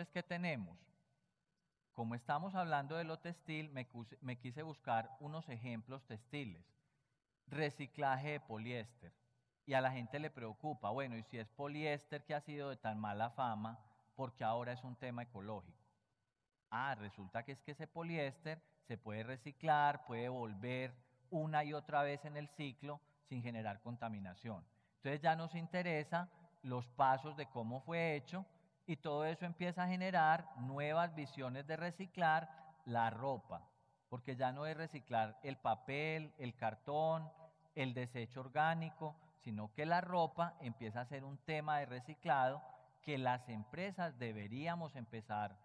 ¿qué tenemos? Como estamos hablando de lo textil, me quise buscar unos ejemplos textiles. Reciclaje de poliéster. Y a la gente le preocupa, bueno, y si es poliéster que ha sido de tan mala fama, porque ahora es un tema ecológico. Resulta que es que ese poliéster se puede reciclar, puede volver una y otra vez en el ciclo sin generar contaminación. Entonces ya nos interesa los pasos de cómo fue hecho y todo eso empieza a generar nuevas visiones de reciclar la ropa, porque ya no es reciclar el papel, el cartón, el desecho orgánico, sino que la ropa empieza a ser un tema de reciclado que las empresas deberíamos empezar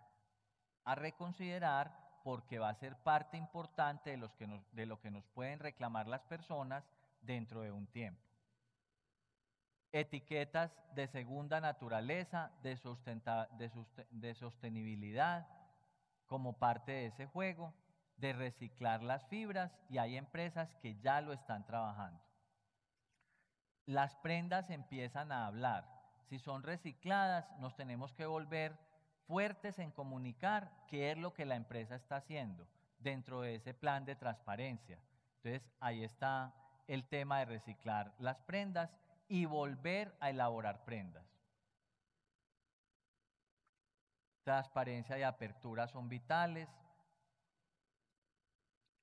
a reconsiderar porque va a ser parte importante de lo que nos pueden reclamar las personas dentro de un tiempo. Etiquetas de segunda naturaleza, de sostenibilidad, como parte de ese juego, de reciclar las fibras, y hay empresas que ya lo están trabajando. Las prendas empiezan a hablar. Si son recicladas, nos tenemos que volver fuertes en comunicar qué es lo que la empresa está haciendo dentro de ese plan de transparencia. Entonces, ahí está el tema de reciclar las prendas y volver a elaborar prendas. Transparencia y apertura son vitales.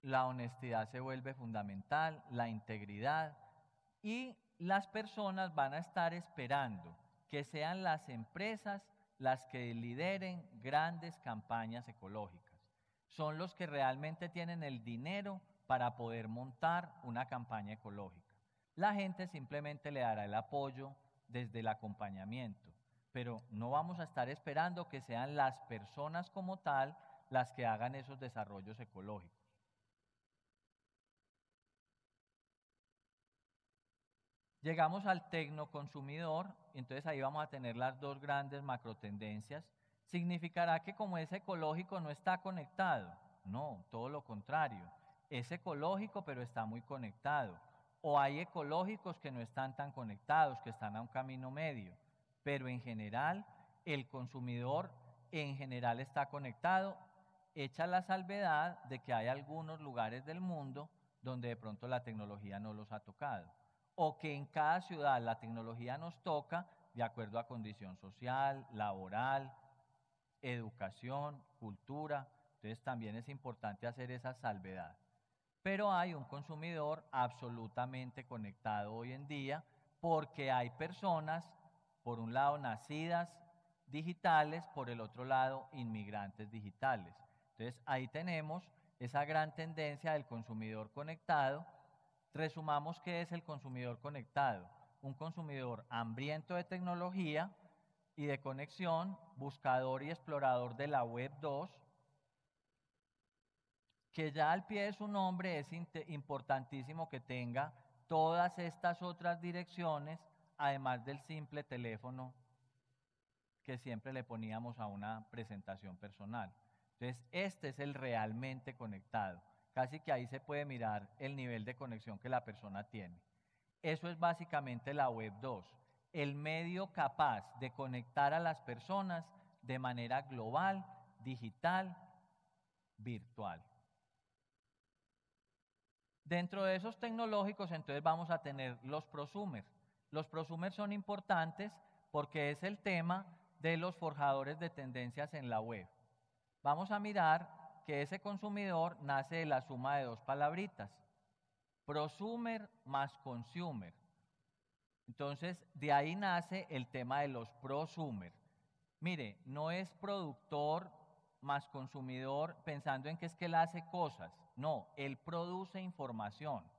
La honestidad se vuelve fundamental, la integridad, y las personas van a estar esperando que sean las empresas las que lideren grandes campañas ecológicas. Son los que realmente tienen el dinero para poder montar una campaña ecológica. La gente simplemente le dará el apoyo desde el acompañamiento, pero no vamos a estar esperando que sean las personas como tal las que hagan esos desarrollos ecológicos. Llegamos al tecnoconsumidor, entonces ahí vamos a tener las dos grandes macrotendencias. Significará que como es ecológico no está conectado. No, todo lo contrario. Es ecológico pero está muy conectado. O hay ecológicos que no están tan conectados, que están a un camino medio. Pero en general, el consumidor en general está conectado. Hecha la salvedad de que hay algunos lugares del mundo donde de pronto la tecnología no los ha tocado, o que en cada ciudad la tecnología nos toca de acuerdo a condición social, laboral, educación, cultura. Entonces también es importante hacer esa salvedad. Pero hay un consumidor absolutamente conectado hoy en día porque hay personas, por un lado, nacidas digitales, por el otro lado, inmigrantes digitales. Entonces ahí tenemos esa gran tendencia del consumidor conectado. Resumamos qué es el consumidor conectado. Un consumidor hambriento de tecnología y de conexión, buscador y explorador de la Web 2, que ya al pie de su nombre es importantísimo que tenga todas estas otras direcciones, además del simple teléfono que siempre le poníamos a una presentación personal. Entonces, este es el realmente conectado. Casi que ahí se puede mirar el nivel de conexión que la persona tiene. Eso es básicamente la Web 2, el medio capaz de conectar a las personas de manera global, digital, virtual. Dentro de esos tecnológicos, entonces vamos a tener los prosumers. Los prosumers son importantes porque es el tema de los forjadores de tendencias en la web. Vamos a mirar que ese consumidor nace de la suma de dos palabritas, prosumer más consumer. Entonces, de ahí nace el tema de los prosumer. Mire, no es productor más consumidor pensando en que es que él hace cosas. No, él produce información.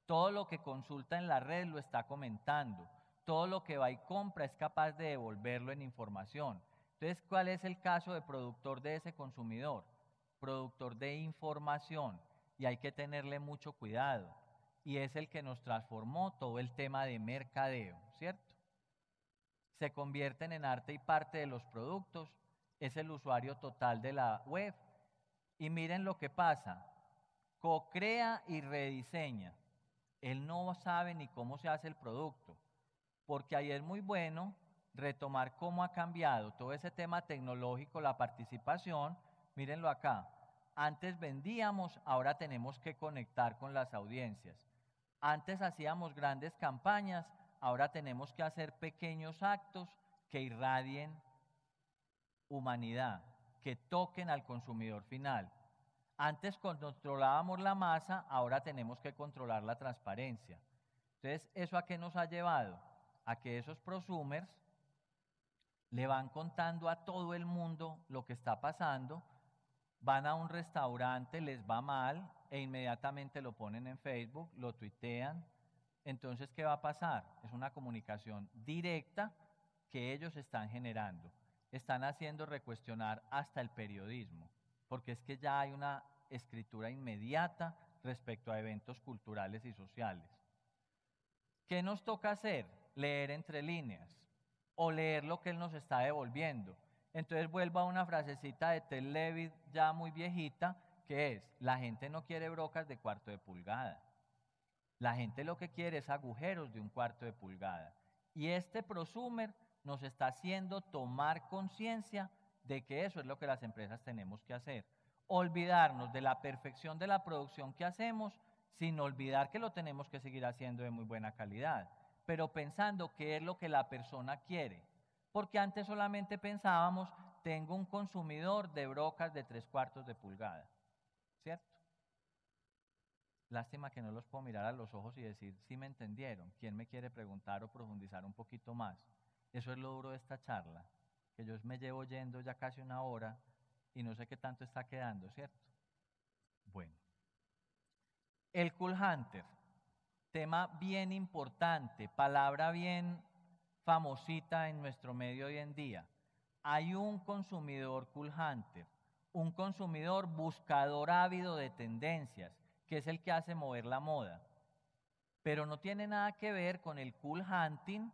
Todo lo que consulta en la red lo está comentando. Todo lo que va y compra es capaz de devolverlo en información. Entonces, ¿cuál es el caso de productor de ese consumidor? Productor de información. Y hay que tenerle mucho cuidado. Y es el que nos transformó todo el tema de mercadeo, ¿cierto? Se convierten en arte y parte de los productos, es el usuario total de la web. Y miren lo que pasa, co-crea y rediseña. Él no sabe ni cómo se hace el producto, porque ahí es muy bueno retomar cómo ha cambiado todo ese tema tecnológico, la participación. Mírenlo acá. Antes vendíamos, ahora tenemos que conectar con las audiencias. Antes hacíamos grandes campañas, ahora tenemos que hacer pequeños actos que irradien humanidad, que toquen al consumidor final. Antes controlábamos la masa, ahora tenemos que controlar la transparencia. Entonces, ¿eso a qué nos ha llevado? A que esos prosumers le van contando a todo el mundo lo que está pasando, van a un restaurante, les va mal e inmediatamente lo ponen en Facebook, lo tuitean. Entonces, ¿qué va a pasar? Es una comunicación directa que ellos están generando. Están haciendo recuestionar hasta el periodismo, porque es que ya hay una escritura inmediata respecto a eventos culturales y sociales. ¿Qué nos toca hacer? Leer entre líneas o leer lo que él nos está devolviendo. Entonces vuelvo a una frasecita de Tel Levitt ya muy viejita, que es: la gente no quiere brocas de cuarto de pulgada. La gente lo que quiere es agujeros de un cuarto de pulgada. Y este prosumer nos está haciendo tomar conciencia de que eso es lo que las empresas tenemos que hacer. Olvidarnos de la perfección de la producción que hacemos, sin olvidar que lo tenemos que seguir haciendo de muy buena calidad, pero pensando qué es lo que la persona quiere. Porque antes solamente pensábamos, tengo un consumidor de brocas de 3/4 de pulgada, ¿cierto? Lástima que no los puedo mirar a los ojos y decir, ¿sí me entendieron? ¿Quién me quiere preguntar o profundizar un poquito más? Eso es lo duro de esta charla, que yo me llevo yendo ya casi una hora y no sé qué tanto está quedando, ¿cierto? Bueno, el Cool Hunter, tema bien importante, palabra bien famosita en nuestro medio hoy en día. Hay un consumidor Cool Hunter, un consumidor buscador ávido de tendencias, que es el que hace mover la moda. Pero no tiene nada que ver con el cool hunting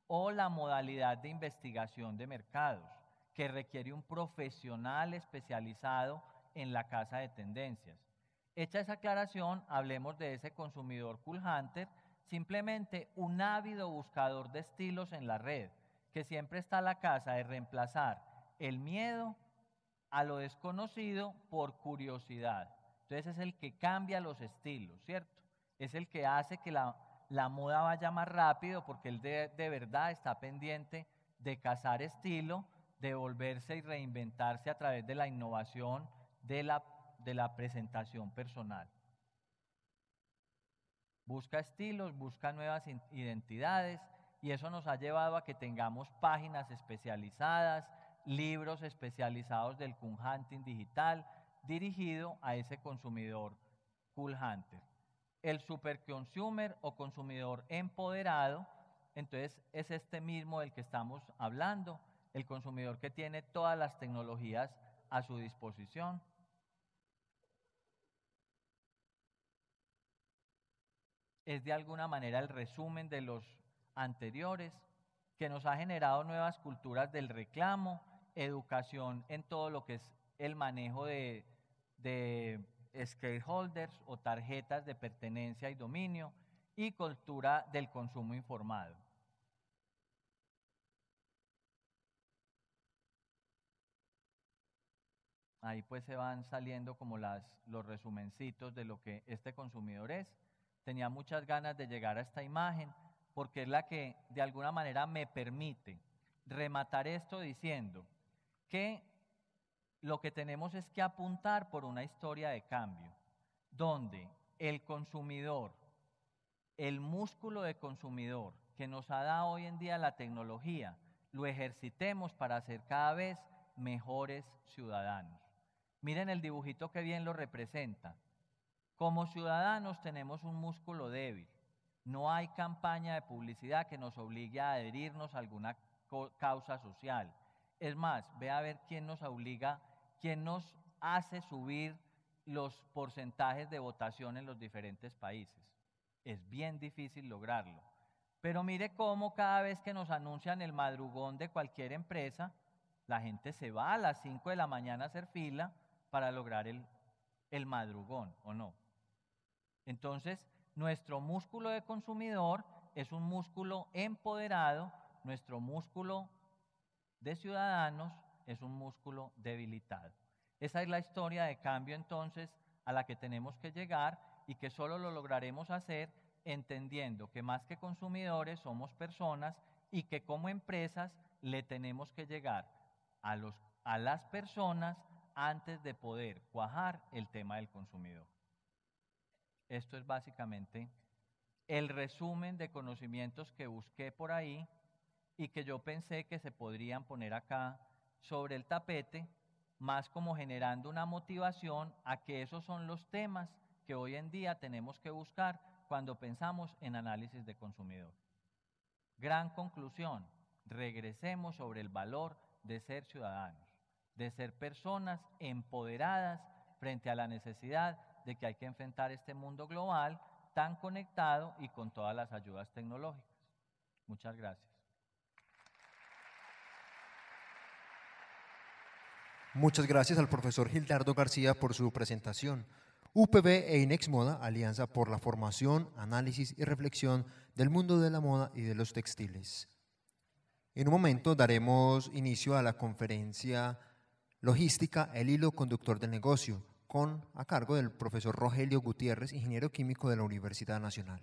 o la modalidad de investigación de mercados, que requiere un profesional especializado en la casa de tendencias. Hecha esa aclaración, hablemos de ese consumidor cool hunter, simplemente un ávido buscador de estilos en la red, que siempre está a la casa de reemplazar el miedo a lo desconocido por curiosidad. Entonces es el que cambia los estilos, ¿cierto? Es el que hace que la moda vaya más rápido, porque él de verdad está pendiente de cazar estilo, de volverse y reinventarse a través de la innovación de la presentación personal. Busca estilos, busca nuevas identidades, y eso nos ha llevado a que tengamos páginas especializadas, libros especializados del Cool Hunting digital, dirigido a ese consumidor Cool Hunter. El super consumer o consumidor empoderado, entonces es este mismo del que estamos hablando, el consumidor que tiene todas las tecnologías a su disposición. Es de alguna manera el resumen de los anteriores, que nos ha generado nuevas culturas del reclamo, educación en todo lo que es el manejo de stakeholders o tarjetas de pertenencia y dominio, y cultura del consumo informado. Ahí pues se van saliendo como los resumencitos de lo que este consumidor es. Tenía muchas ganas de llegar a esta imagen porque es la que de alguna manera me permite rematar esto diciendo que lo que tenemos es que apuntar por una historia de cambio, donde el consumidor, el músculo de consumidor que nos ha dado hoy en día la tecnología, lo ejercitemos para ser cada vez mejores ciudadanos. Miren el dibujito que bien lo representa. Como ciudadanos tenemos un músculo débil. No hay campaña de publicidad que nos obligue a adherirnos a alguna causa social. Es más, ve a ver quién nos obliga, quién nos hace subir los porcentajes de votación en los diferentes países. Es bien difícil lograrlo. Pero mire cómo cada vez que nos anuncian el madrugón de cualquier empresa, la gente se va a las 5 de la mañana a hacer fila para lograr el madrugón, ¿o no? Entonces, nuestro músculo de consumidor es un músculo empoderado nuestro músculo de ciudadanos es un músculo debilitado. Esa es la historia de cambio entonces a la que tenemos que llegar y que solo lo lograremos hacer entendiendo que más que consumidores somos personas y que como empresas le tenemos que llegar a las personas antes de poder cuajar el tema del consumidor. Esto es básicamente el resumen de conocimientos que busqué por ahí y que yo pensé que se podrían poner acá sobre el tapete, más como generando una motivación a que esos son los temas que hoy en día tenemos que buscar cuando pensamos en análisis de consumidor. Gran conclusión, regresemos sobre el valor de ser ciudadanos, de ser personas empoderadas frente a la necesidad de que hay que enfrentar este mundo global tan conectado y con todas las ayudas tecnológicas. Muchas gracias. Muchas gracias al profesor Gildardo García por su presentación. UPB e INEX Moda, Alianza por la Formación, Análisis y Reflexión del Mundo de la Moda y de los Textiles. En un momento daremos inicio a la conferencia Logística, el hilo conductor del negocio, a cargo del profesor Rogelio Gutiérrez, ingeniero químico de la Universidad Nacional.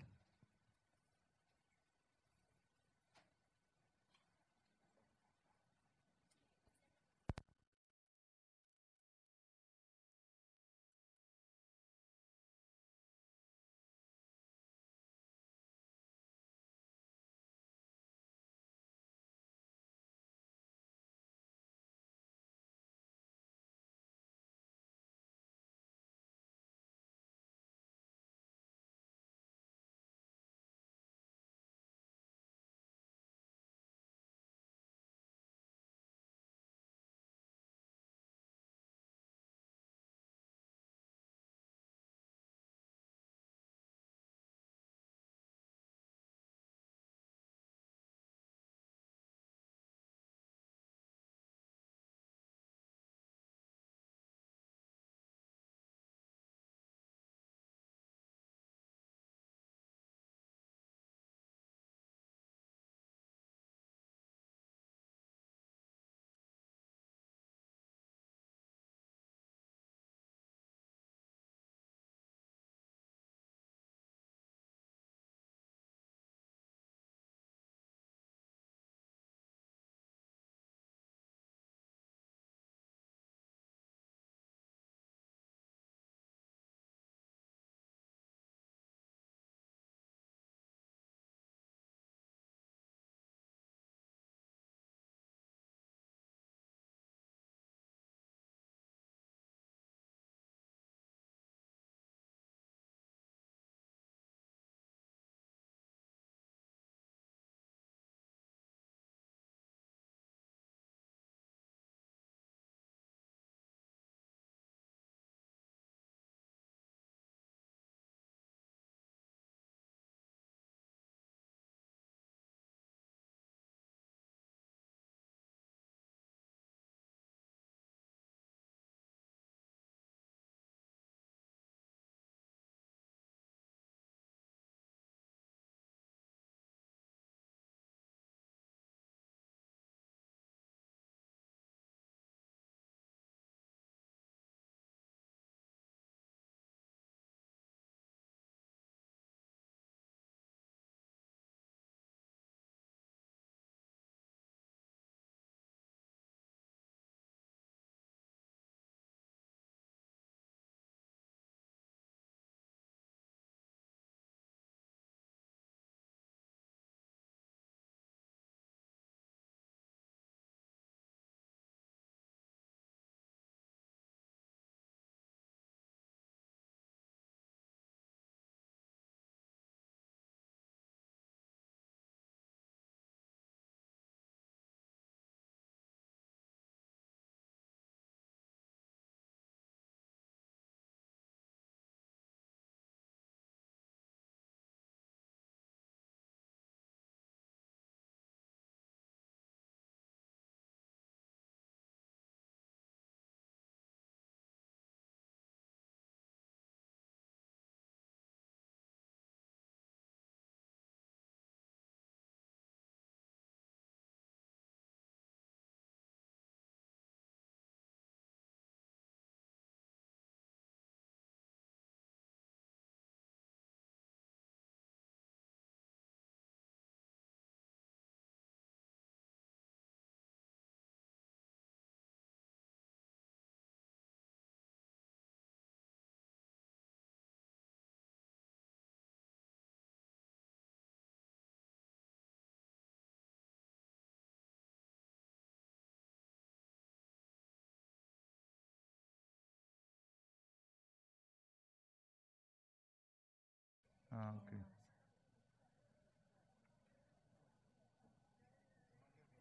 Ah, ok.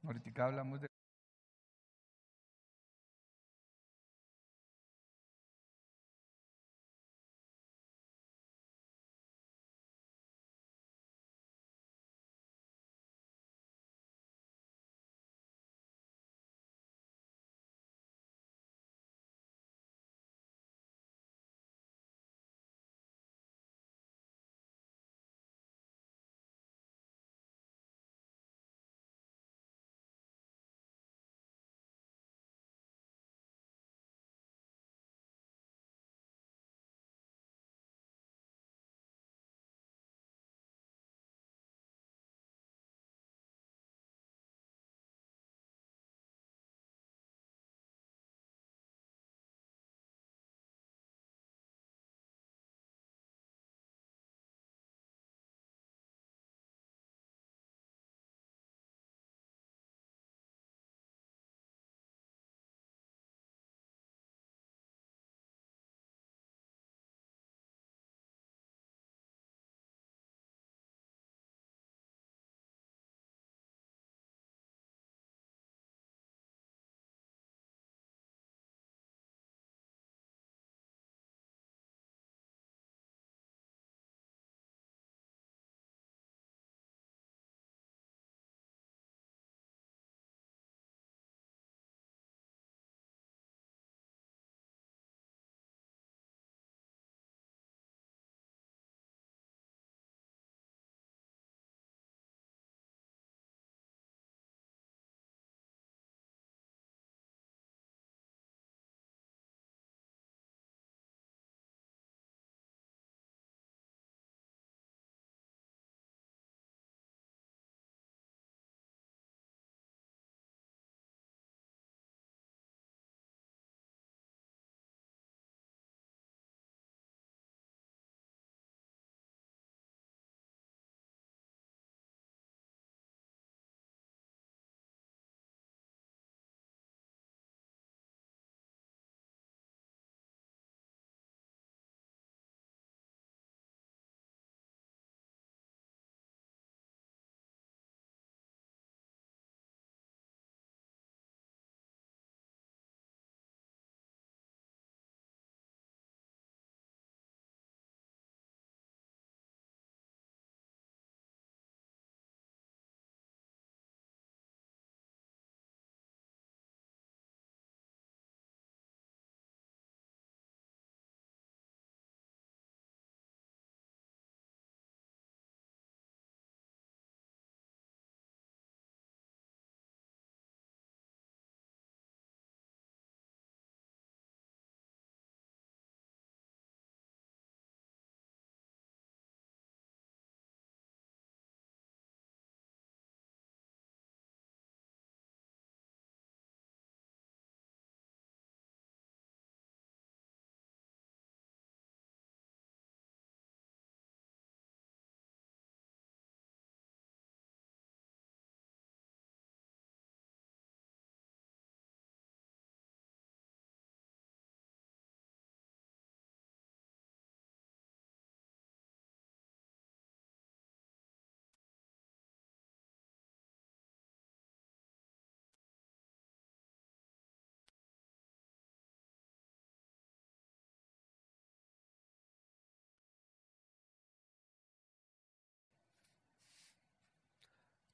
Ahorita hablamos de...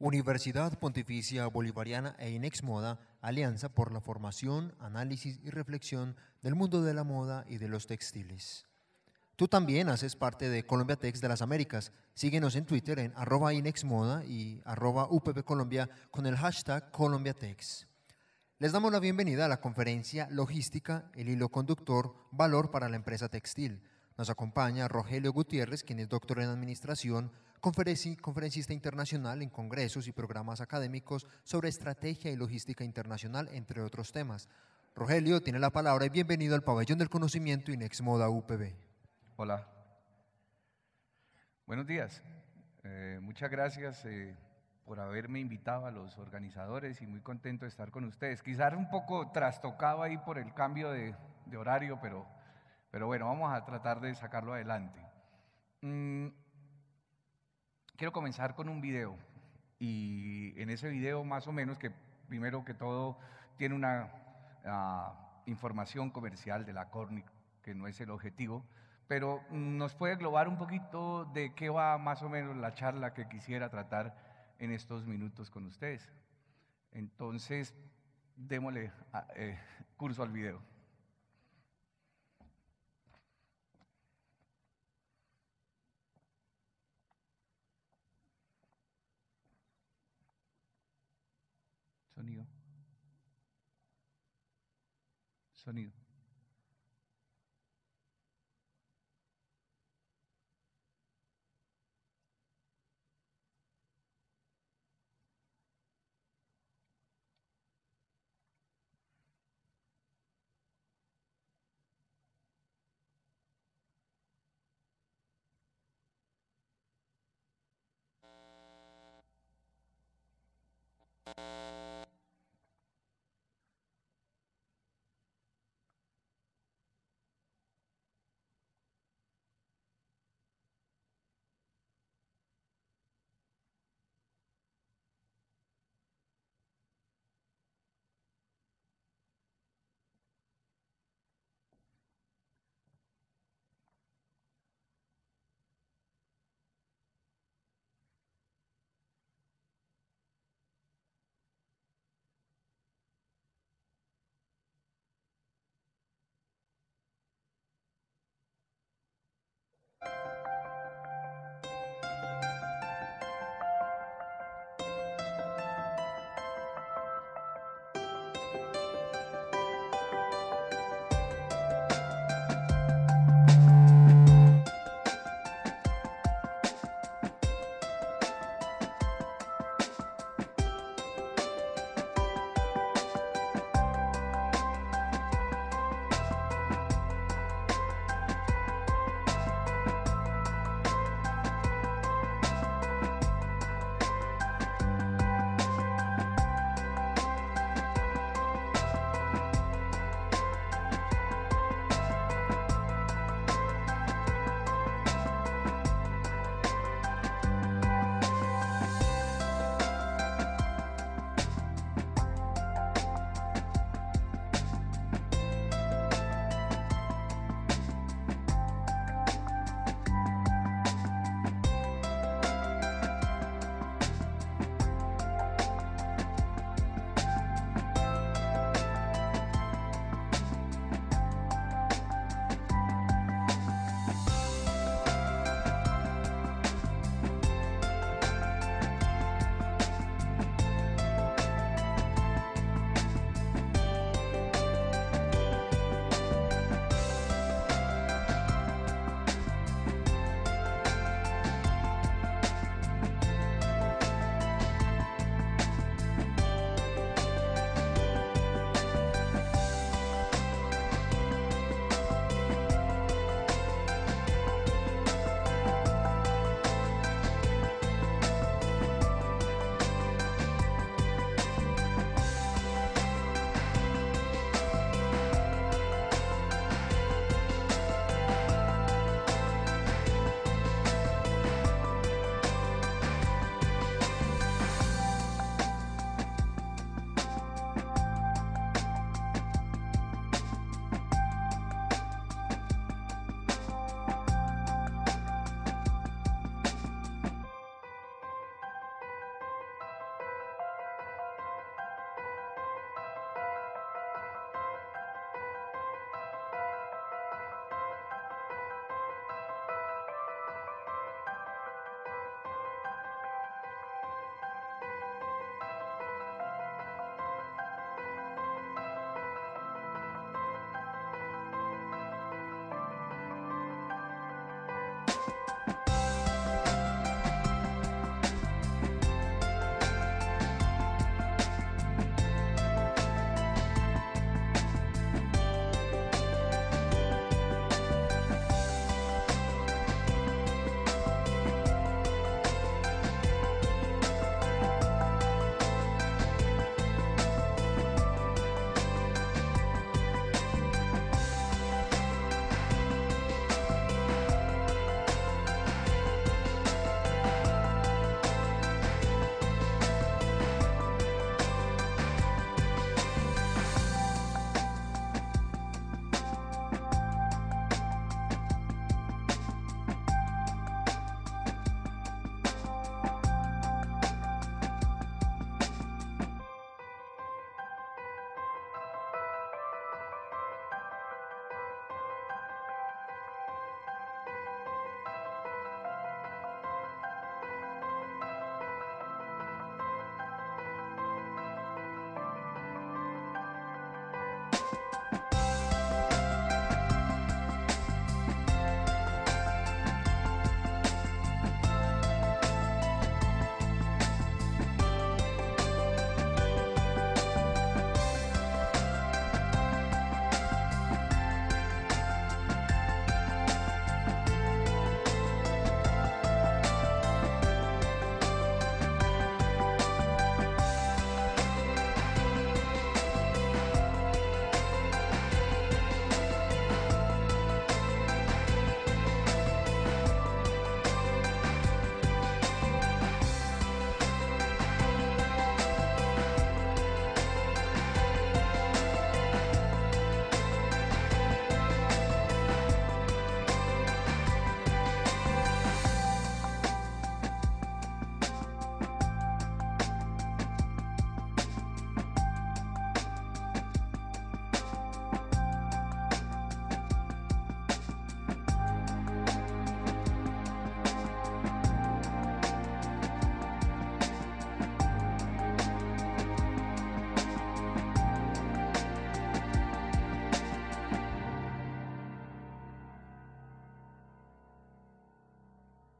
Universidad Pontificia Bolivariana e Inexmoda, Alianza por la Formación, Análisis y Reflexión del Mundo de la Moda y de los Textiles. Tú también haces parte de Colombia Tex de las Américas. Síguenos en Twitter en @inexmoda y @uppcolombia con el hashtag ColombiaTex. Les damos la bienvenida a la conferencia Logística, el hilo conductor, valor para la empresa textil. Nos acompaña Rogelio Gutiérrez, quien es doctor en Administración, conferencista internacional en congresos y programas académicos sobre estrategia y logística internacional, entre otros temas. Rogelio tiene la palabra y bienvenido al Pabellón del Conocimiento Inexmoda UPB. Hola. Buenos días. Muchas gracias por haberme invitado a los organizadores y muy contento de estar con ustedes. Quizás un poco trastocado ahí por el cambio de horario, pero bueno, vamos a tratar de sacarlo adelante. quiero comenzar con un video. Y en ese video, más o menos, que primero que todo tiene una información comercial de la Corning, que no es el objetivo, pero nos puede englobar un poquito de qué va más o menos la charla que quisiera tratar en estos minutos con ustedes. Entonces, démosle curso al video. Sonido. Sonido.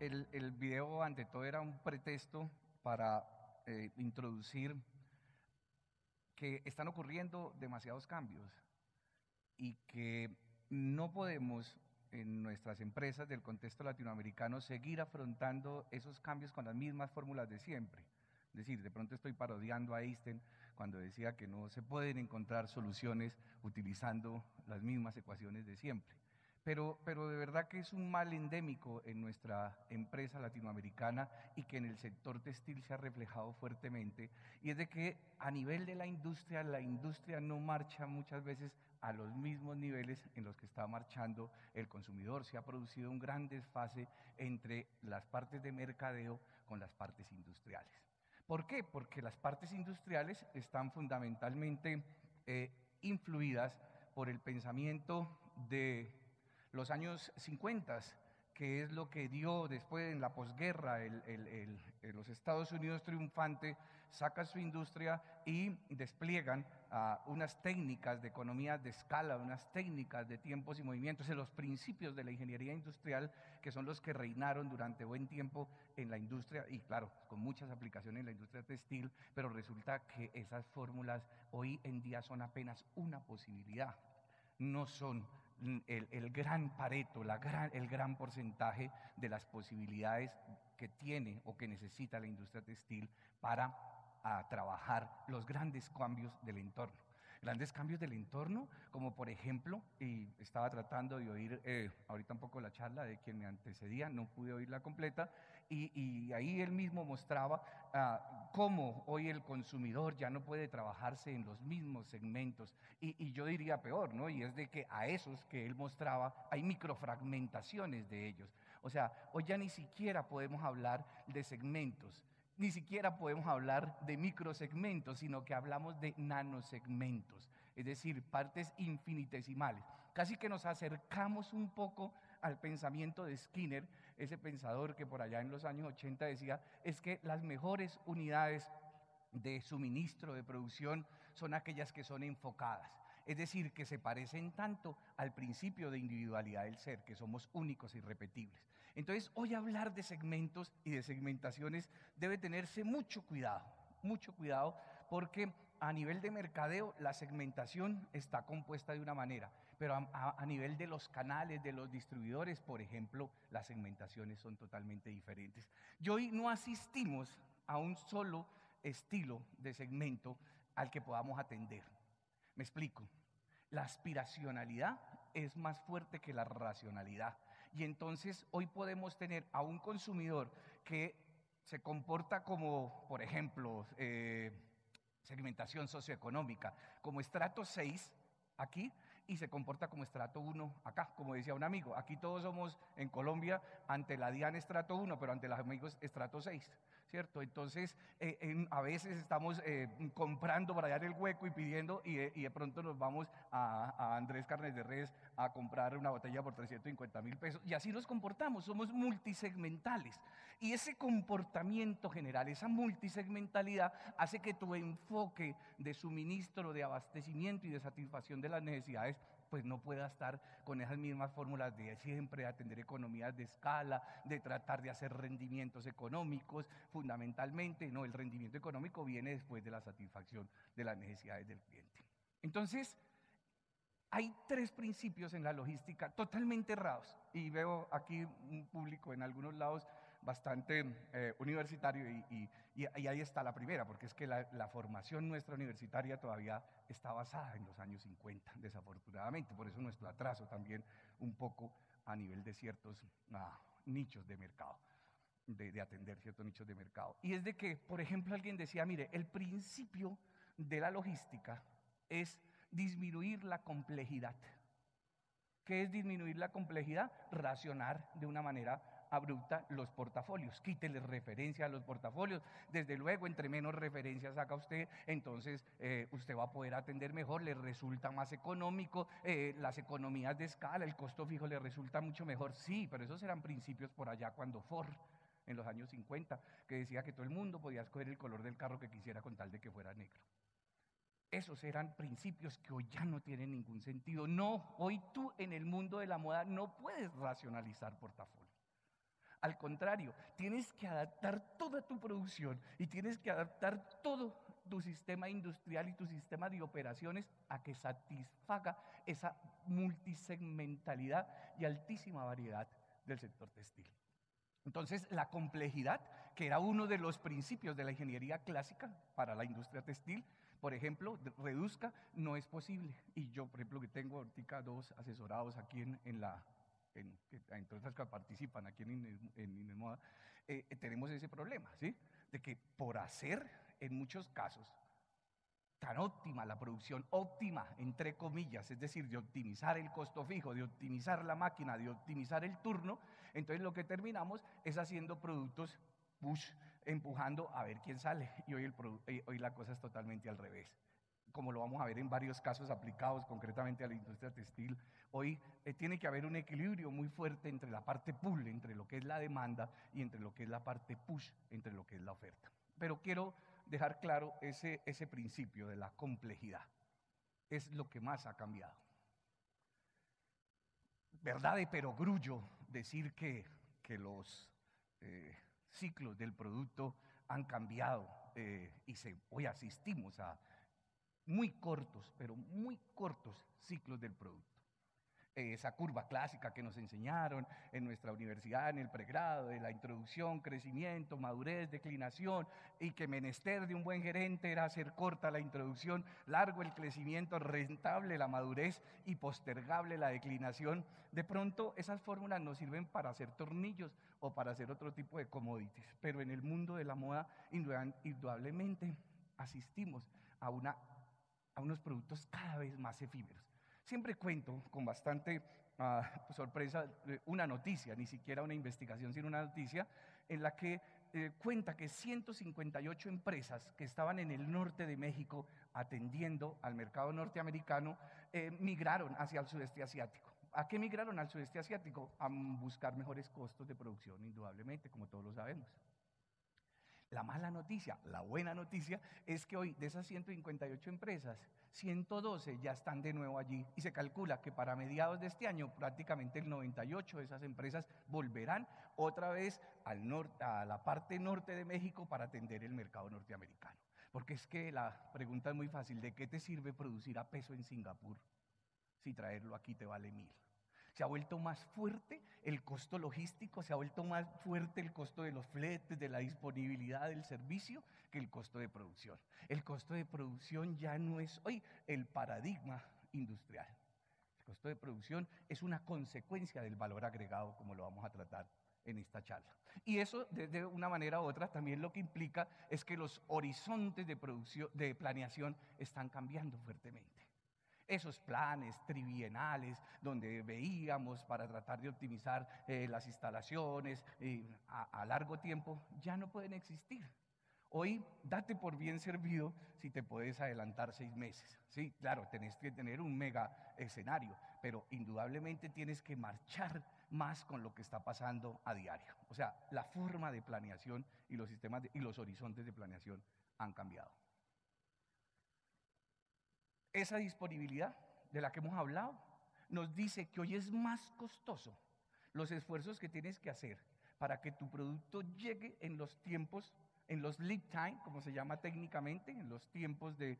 el video ante todo era un pretexto para introducir que están ocurriendo demasiados cambios y que no podemos en nuestras empresas del contexto latinoamericano seguir afrontando esos cambios con las mismas fórmulas de siempre. Es decir, de pronto estoy parodiando a Einstein cuando decía que no se pueden encontrar soluciones utilizando las mismas ecuaciones de siempre. Pero de verdad que es un mal endémico en nuestra empresa latinoamericana y que en el sector textil se ha reflejado fuertemente, y es de que a nivel de la industria no marcha muchas veces a los mismos niveles en los que está marchando el consumidor. Se ha producido un gran desfase entre las partes de mercadeo con las partes industriales. ¿Por qué? Porque las partes industriales están fundamentalmente influidas por el pensamiento de los años 50, que es lo que dio después en la posguerra los Estados Unidos triunfante, sacan su industria y despliegan unas técnicas de economía de escala, unas técnicas de tiempos y movimientos, en los principios de la ingeniería industrial, que son los que reinaron durante buen tiempo en la industria y claro, con muchas aplicaciones en la industria textil, pero resulta que esas fórmulas hoy en día son apenas una posibilidad, no son el gran pareto, el gran porcentaje de las posibilidades que tiene o que necesita la industria textil para trabajar los grandes cambios del entorno. Grandes cambios del entorno, como por ejemplo, y estaba tratando de oír ahorita un poco la charla de quien me antecedía, no pude oírla completa, y ahí él mismo mostraba cómo hoy el consumidor ya no puede trabajarse en los mismos segmentos, y yo diría peor, ¿no? Y es de que a esos que él mostraba hay microfragmentaciones de ellos. O sea, hoy ya ni siquiera podemos hablar de segmentos, ni siquiera podemos hablar de microsegmentos, sino que hablamos de nanosegmentos, es decir, partes infinitesimales. Casi que nos acercamos un poco al pensamiento de Skinner, ese pensador que por allá en los años 80 decía, es que las mejores unidades de suministro, de producción, son aquellas que son enfocadas. Es decir, que se parecen tanto al principio de individualidad del ser, que somos únicos e irrepetibles. Entonces, hoy hablar de segmentos y de segmentaciones debe tenerse mucho cuidado, porque a nivel de mercadeo la segmentación está compuesta de una manera, pero a nivel de los canales, de los distribuidores, por ejemplo, las segmentaciones son totalmente diferentes. Y hoy no asistimos a un solo estilo de segmento al que podamos atender. Me explico. La aspiracionalidad es más fuerte que la racionalidad. Y entonces hoy podemos tener a un consumidor que se comporta como, por ejemplo, segmentación socioeconómica, como estrato 6 aquí, y se comporta como estrato 1 acá, como decía un amigo. Aquí todos somos en Colombia ante la DIAN estrato 1, pero ante los amigos estrato 6. ¿Cierto? Entonces, a veces estamos comprando para hallar el hueco y pidiendo, y de pronto nos vamos a Andrés Carnes de Res a comprar una botella por 350.000 pesos, y así nos comportamos, somos multisegmentales. Y ese comportamiento general, esa multisegmentalidad, hace que tu enfoque de suministro, de abastecimiento y de satisfacción de las necesidades pues no pueda estar con esas mismas fórmulas de siempre atender economías de escala, de tratar de hacer rendimientos económicos, fundamentalmente. No, el rendimiento económico viene después de la satisfacción de las necesidades del cliente. Entonces, hay 3 principios en la logística totalmente errados, y veo aquí un público en algunos lados bastante universitario, y ahí está la primera, porque es que la formación nuestra universitaria todavía está basada en los años 50, desafortunadamente. Por eso nuestro atraso también un poco a nivel de ciertos nichos de mercado, de atender ciertos nichos de mercado. Y es de que, por ejemplo, alguien decía, mire, el principio de la logística es disminuir la complejidad. ¿Qué es disminuir la complejidad? Racionar de una manera abrupta los portafolios, quítele referencia a los portafolios. Desde luego, entre menos referencias haga usted, entonces usted va a poder atender mejor, le resulta más económico, las economías de escala, el costo fijo le resulta mucho mejor. Sí, pero esos eran principios por allá cuando Ford, en los años 50, que decía que todo el mundo podía escoger el color del carro que quisiera con tal de que fuera negro. Esos eran principios que hoy ya no tienen ningún sentido. No, hoy tú en el mundo de la moda no puedes racionalizar portafolio. Al contrario, tienes que adaptar toda tu producción y tienes que adaptar todo tu sistema industrial y tu sistema de operaciones a que satisfaga esa multisegmentalidad y altísima variedad del sector textil. Entonces, la complejidad, que era uno de los principios de la ingeniería clásica para la industria textil, por ejemplo, reduzca, no es posible. Y yo, por ejemplo, que tengo ahorita 2 asesorados aquí entre otras que participan aquí en Inesmoda, tenemos ese problema, ¿sí? De que por hacer, en muchos casos, tan óptima la producción, óptima entre comillas, es decir, de optimizar el costo fijo, de optimizar la máquina, de optimizar el turno, entonces lo que terminamos es haciendo productos push, empujando a ver quién sale, y hoy la cosa es totalmente al revés. Como lo vamos a ver en varios casos aplicados concretamente a la industria textil, hoy tiene que haber un equilibrio muy fuerte entre la parte pull, entre lo que es la demanda, y entre lo que es la parte push, entre lo que es la oferta. Pero quiero dejar claro ese principio de la complejidad. Es lo que más ha cambiado. Verdad de perogrullo decir que los ciclos del producto han cambiado y hoy asistimos a muy cortos, pero muy cortos ciclos del producto. Esa curva clásica que nos enseñaron en nuestra universidad, en el pregrado, de la introducción, crecimiento, madurez, declinación, y que menester de un buen gerente era hacer corta la introducción, largo el crecimiento, rentable la madurez y postergable la declinación. De pronto esas fórmulas nos sirven para hacer tornillos o para hacer otro tipo de commodities, pero en el mundo de la moda indudablemente asistimos a unos productos cada vez más efímeros. Siempre cuento con bastante sorpresa una noticia, ni siquiera una investigación, sino una noticia en la que cuenta que 158 empresas que estaban en el norte de México atendiendo al mercado norteamericano migraron hacia el sudeste asiático. ¿A qué migraron al sudeste asiático? A buscar mejores costos de producción, indudablemente, como todos lo sabemos. La mala noticia, la buena noticia es que hoy de esas 158 empresas, 112 ya están de nuevo allí y se calcula que para mediados de este año prácticamente el 98 de esas empresas volverán otra vez al norte, a la parte norte de México para atender el mercado norteamericano. Porque es que la pregunta es muy fácil, ¿de qué te sirve producir a peso en Singapur si traerlo aquí te vale 1.000? Se ha vuelto más fuerte el costo logístico, se ha vuelto más fuerte el costo de los fletes, de la disponibilidad del servicio, que el costo de producción. El costo de producción ya no es hoy el paradigma industrial. El costo de producción es una consecuencia del valor agregado, como lo vamos a tratar en esta charla. Y eso, de una manera u otra, también lo que implica es que los horizontes de producción, de planeación, están cambiando fuertemente. Esos planes tribienales donde veíamos para tratar de optimizar las instalaciones a largo tiempo ya no pueden existir. Hoy date por bien servido si te puedes adelantar 6 meses. Sí, claro, tenés que tener un mega escenario, pero indudablemente tienes que marchar más con lo que está pasando a diario. O sea, la forma de planeación y los sistemas y los horizontes de planeación han cambiado. Esa disponibilidad de la que hemos hablado nos dice que hoy es más costoso los esfuerzos que tienes que hacer para que tu producto llegue en los tiempos, en los lead time, como se llama técnicamente, en los tiempos de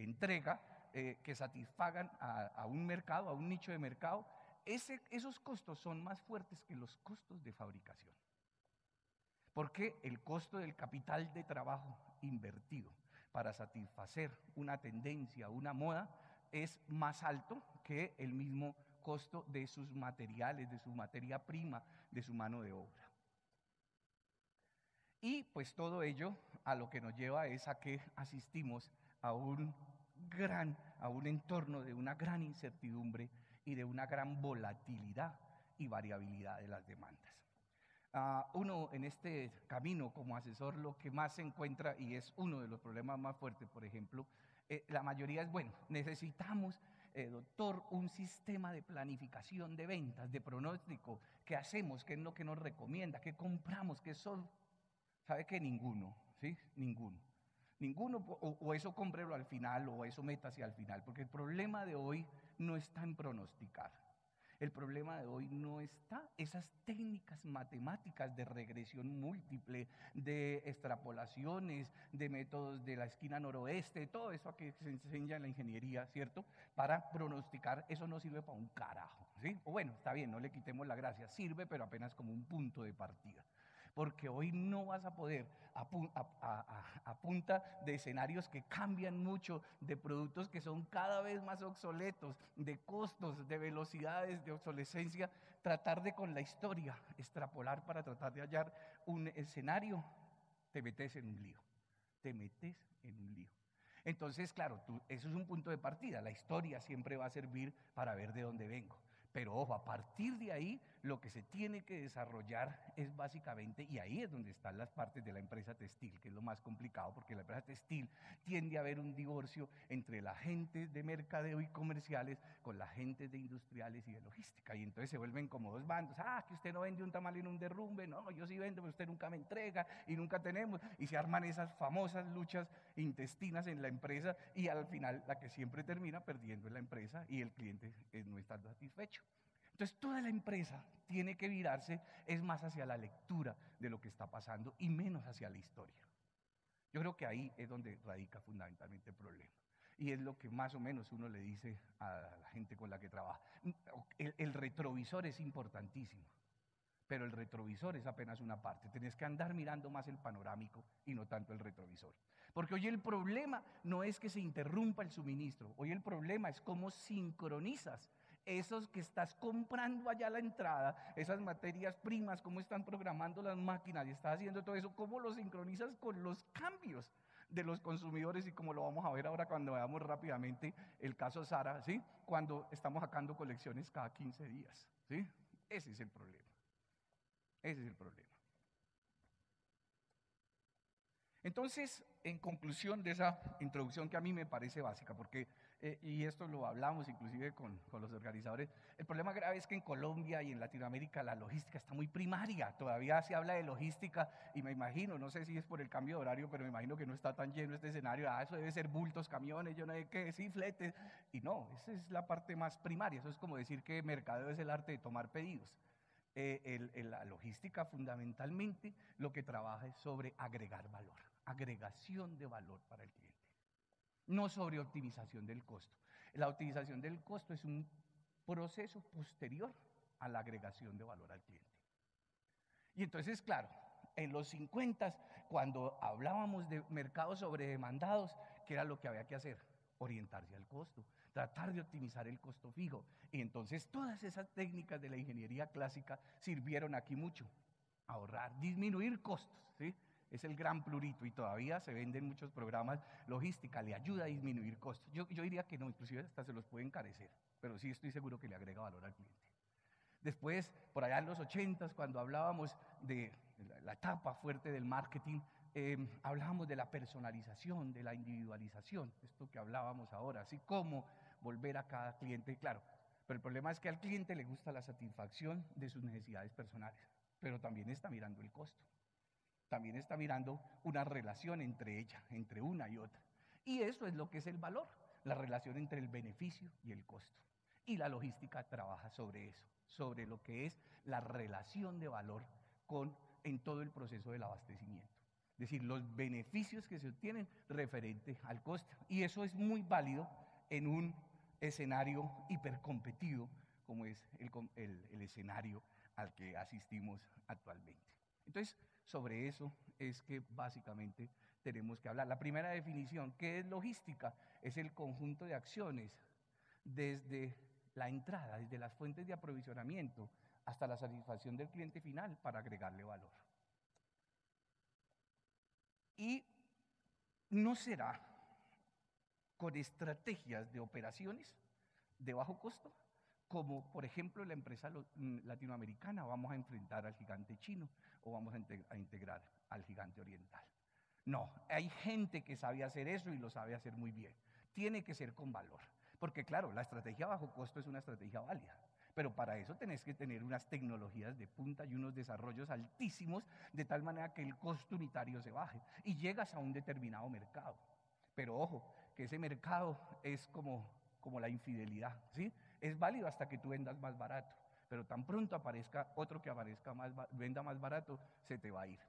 entrega que satisfagan a un mercado, a un nicho de mercado. Esos costos son más fuertes que los costos de fabricación. Porque el costo del capital de trabajo invertido para satisfacer una tendencia, una moda, es más alto que el mismo costo de sus materiales, de su materia prima, de su mano de obra. Y pues todo ello a lo que nos lleva es a que asistimos a un entorno de una gran incertidumbre y de una gran volatilidad y variabilidad de las demandas. Uno en este camino como asesor lo que más se encuentra, y es uno de los problemas más fuertes, por ejemplo, la mayoría es, bueno, necesitamos, doctor, un sistema de planificación de ventas, de pronóstico. ¿Qué hacemos? ¿Qué es lo que nos recomienda? ¿Qué compramos? ¿Qué son? ¿Sabe que ninguno? ¿Sí? Ninguno. Ninguno, o eso cómprelo al final, o eso métase al final, porque el problema de hoy no está en pronosticar. El problema de hoy no está esas técnicas matemáticas de regresión múltiple, de extrapolaciones, de métodos de la esquina noroeste, todo eso que se enseña en la ingeniería, ¿cierto? Para pronosticar, eso no sirve para un carajo, ¿sí? O bueno, está bien, no le quitemos la gracia, sirve, pero apenas como un punto de partida. Porque hoy no vas a poder, a punta de escenarios que cambian mucho, de productos que son cada vez más obsoletos, de costos, de velocidades, de obsolescencia, tratar de con la historia extrapolar para tratar de hallar un escenario, te metes en un lío, te metes en un lío. Entonces, claro, eso es un punto de partida, la historia siempre va a servir para ver de dónde vengo. Pero ojo, a partir de ahí lo que se tiene que desarrollar es básicamente, y ahí es donde están las partes de la empresa textil, que es lo más complicado, porque la empresa textil tiende a haber un divorcio entre la gente de mercadeo y comerciales con la gente de industriales y de logística, y entonces se vuelven como dos bandos. Que usted no vende un tamal en un derrumbe, no, yo sí vendo, pero usted nunca me entrega y nunca tenemos, y se arman esas famosas luchas intestinas en la empresa, y al final la que siempre termina perdiendo es la empresa y el cliente no está satisfecho. Entonces toda la empresa tiene que virarse es más hacia la lectura de lo que está pasando y menos hacia la historia. Yo creo que ahí es donde radica fundamentalmente el problema. Y es lo que más o menos uno le dice a la gente con la que trabaja. El retrovisor es importantísimo, pero el retrovisor es apenas una parte. Tenés que andar mirando más el panorámico y no tanto el retrovisor. Porque hoy el problema no es que se interrumpa el suministro, hoy el problema es cómo sincronizas esos que estás comprando allá a la entrada, esas materias primas, cómo están programando las máquinas y estás haciendo todo eso, cómo lo sincronizas con los cambios de los consumidores, y como lo vamos a ver ahora cuando veamos rápidamente el caso Zara, ¿sí? Cuando estamos sacando colecciones cada 15 días, ¿sí? Ese es el problema. Ese es el problema. Entonces, en conclusión de esa introducción que a mí me parece básica, porque, y esto lo hablamos inclusive con los organizadores, el problema grave es que en Colombia y en Latinoamérica la logística está muy primaria, todavía se habla de logística y me imagino, no sé si es por el cambio de horario, pero me imagino que no está tan lleno este escenario, eso debe ser bultos, camiones, yo no sé qué, sí, fletes, y no, esa es la parte más primaria, eso es como decir que mercadeo es el arte de tomar pedidos. La logística fundamentalmente lo que trabaja es sobre agregar valor, agregación de valor para el cliente, no sobre optimización del costo. La optimización del costo es un proceso posterior a la agregación de valor al cliente. Y entonces, claro, en los 50, cuando hablábamos de mercados sobredemandados, ¿qué era lo que había que hacer? Orientarse al costo, tratar de optimizar el costo fijo. Y entonces todas esas técnicas de la ingeniería clásica sirvieron aquí mucho. Ahorrar, disminuir costos, ¿sí? Es el gran plurito y todavía se venden muchos programas. Logística le ayuda a disminuir costos. Yo diría que no, inclusive hasta se los puede encarecer, pero sí estoy seguro que le agrega valor al cliente. Después, por allá en los 80, cuando hablábamos de la etapa fuerte del marketing, hablábamos de la personalización, de la individualización, esto que hablábamos ahora, así como volver a cada cliente, claro. Pero el problema es que al cliente le gusta la satisfacción de sus necesidades personales, pero también está mirando el costo, también está mirando una relación entre ella, entre una y otra. Y eso es lo que es el valor, la relación entre el beneficio y el costo. Y la logística trabaja sobre eso, sobre lo que es la relación de valor en todo el proceso del abastecimiento. Es decir, los beneficios que se obtienen referente al costo. Y eso es muy válido en un escenario hipercompetido como es el escenario al que asistimos actualmente. Entonces, sobre eso es que básicamente tenemos que hablar. La primera definición, ¿qué es logística? Es el conjunto de acciones desde la entrada, desde las fuentes de aprovisionamiento hasta la satisfacción del cliente final para agregarle valor. Y no será con estrategias de operaciones de bajo costo, como por ejemplo la empresa latinoamericana, vamos a enfrentar al gigante chino o vamos a integrar al gigante oriental. No, hay gente que sabe hacer eso y lo sabe hacer muy bien. Tiene que ser con valor, porque claro, la estrategia bajo costo es una estrategia válida, pero para eso tenés que tener unas tecnologías de punta y unos desarrollos altísimos, de tal manera que el costo unitario se baje y llegas a un determinado mercado. Pero ojo, que ese mercado es como la infidelidad, ¿sí? Es válido hasta que tú vendas más barato, pero tan pronto aparezca otro que venda más barato, se te va a ir.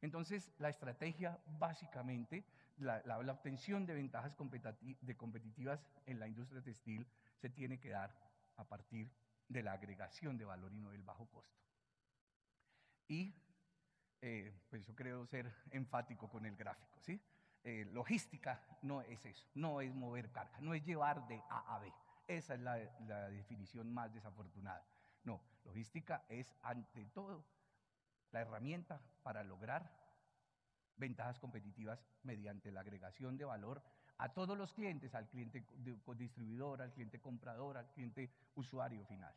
Entonces, la estrategia básicamente, la obtención de ventajas competitivas en la industria textil se tiene que dar a partir de la agregación de valor y no del bajo costo. Y pues yo creo ser enfático con el gráfico, ¿sí? Logística no es eso, no es mover carga, no es llevar de A a B. Esa es la definición más desafortunada. No, logística es ante todo la herramienta para lograr ventajas competitivas mediante la agregación de valor a todos los clientes, al cliente distribuidor, al cliente comprador, al cliente usuario final.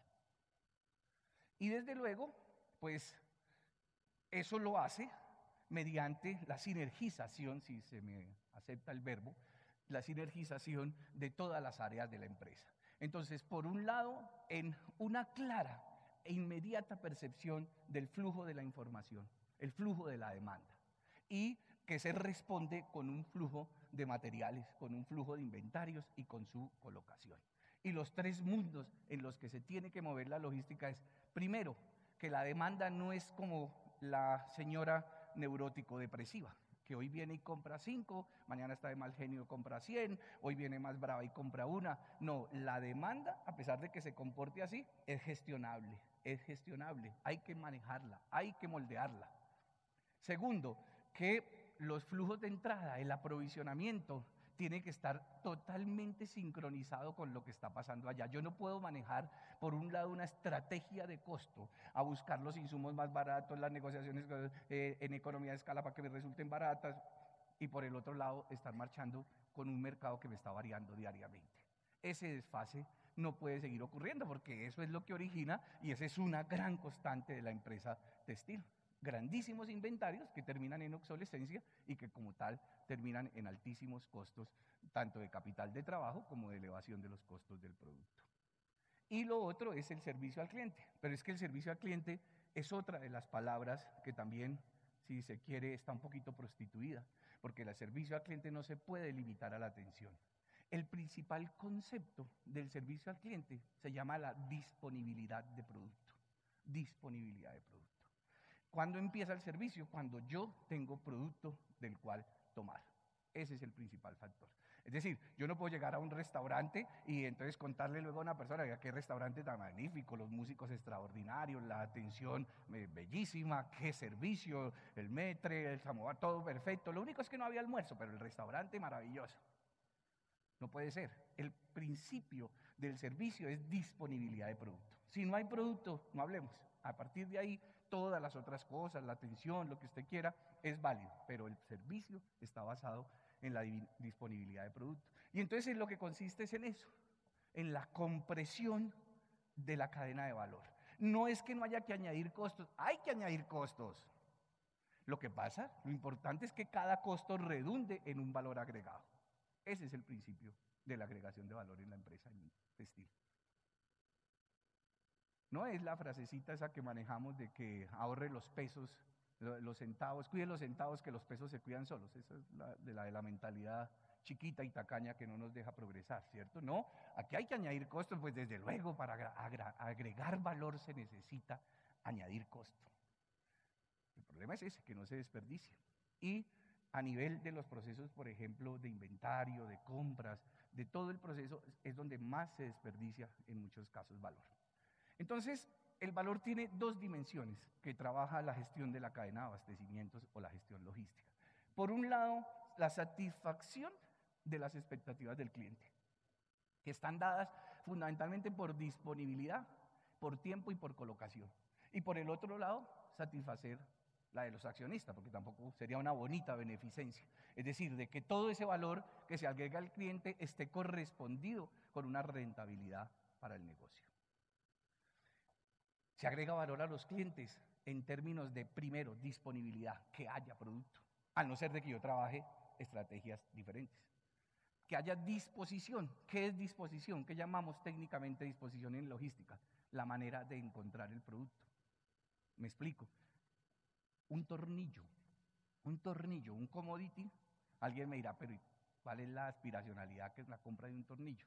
Y desde luego, pues eso lo hace mediante la sinergización, si se me acepta el verbo, la sinergización de todas las áreas de la empresa. Entonces, por un lado, en una clara e inmediata percepción del flujo de la información, el flujo de la demanda, y que se responde con un flujo de materiales, con un flujo de inventarios y con su colocación. Y los tres mundos en los que se tiene que mover la logística es, primero, que la demanda no es como la señora neurótico-depresiva, que hoy viene y compra 5, mañana está de mal genio y compra 100, hoy viene más brava y compra 1. No, la demanda, a pesar de que se comporte así, es gestionable, hay que manejarla, hay que moldearla. Segundo, que los flujos de entrada, el aprovisionamiento, tiene que estar totalmente sincronizado con lo que está pasando allá. Yo no puedo manejar, por un lado, una estrategia de costo, a buscar los insumos más baratos, las negociaciones en economía de escala para que me resulten baratas, y por el otro lado, estar marchando con un mercado que me está variando diariamente. Ese desfase no puede seguir ocurriendo porque eso es lo que origina, y esa es una gran constante de la empresa textil. Grandísimos inventarios que terminan en obsolescencia y que como tal terminan en altísimos costos, tanto de capital de trabajo como de elevación de los costos del producto. Y lo otro es el servicio al cliente, pero es que el servicio al cliente es otra de las palabras que también, si se quiere, está un poquito prostituida, porque el servicio al cliente no se puede limitar a la atención. El principal concepto del servicio al cliente se llama la disponibilidad de producto. Disponibilidad de producto. ¿Cuándo empieza el servicio? Cuando yo tengo producto del cual tomar. Ese es el principal factor. Es decir, yo no puedo llegar a un restaurante y entonces contarle luego a una persona que qué restaurante tan magnífico, los músicos extraordinarios, la atención bellísima, qué servicio, el metre, el samovar, todo perfecto. Lo único es que no había almuerzo, pero el restaurante maravilloso. No puede ser. El principio del servicio es disponibilidad de producto. Si no hay producto, no hablemos. A partir de ahí, todas las otras cosas, la atención, lo que usted quiera, es válido, pero el servicio está basado en la disponibilidad de producto. Y entonces en lo que consiste es en eso, en la compresión de la cadena de valor. No es que no haya que añadir costos, hay que añadir costos. Lo que pasa, lo importante es que cada costo redunde en un valor agregado. Ese es el principio de la agregación de valor en la empresa textil. No es la frasecita esa que manejamos de que ahorre los pesos, los centavos, cuide los centavos que los pesos se cuidan solos. Esa es la mentalidad chiquita y tacaña que no nos deja progresar, ¿cierto? No, aquí hay que añadir costos, pues desde luego para agregar valor se necesita añadir costo. El problema es ese, que no se desperdicie. Y a nivel de los procesos, por ejemplo, de inventario, de compras, de todo el proceso, es donde más se desperdicia en muchos casos valor. Entonces, el valor tiene dos dimensiones que trabaja la gestión de la cadena de abastecimientos o la gestión logística. Por un lado, la satisfacción de las expectativas del cliente, que están dadas fundamentalmente por disponibilidad, por tiempo y por colocación. Y por el otro lado, satisfacer la de los accionistas, porque tampoco sería una bonita beneficencia. Es decir, de que todo ese valor que se agrega al cliente esté correspondido con una rentabilidad para el negocio. Se agrega valor a los clientes en términos de, primero, disponibilidad, que haya producto, al no ser de que yo trabaje estrategias diferentes. Que haya disposición. ¿Qué es disposición? ¿Qué llamamos técnicamente disposición en logística? La manera de encontrar el producto. Me explico. Un tornillo, un commodity, alguien me dirá, pero ¿cuál es la aspiracionalidad que es la compra de un tornillo?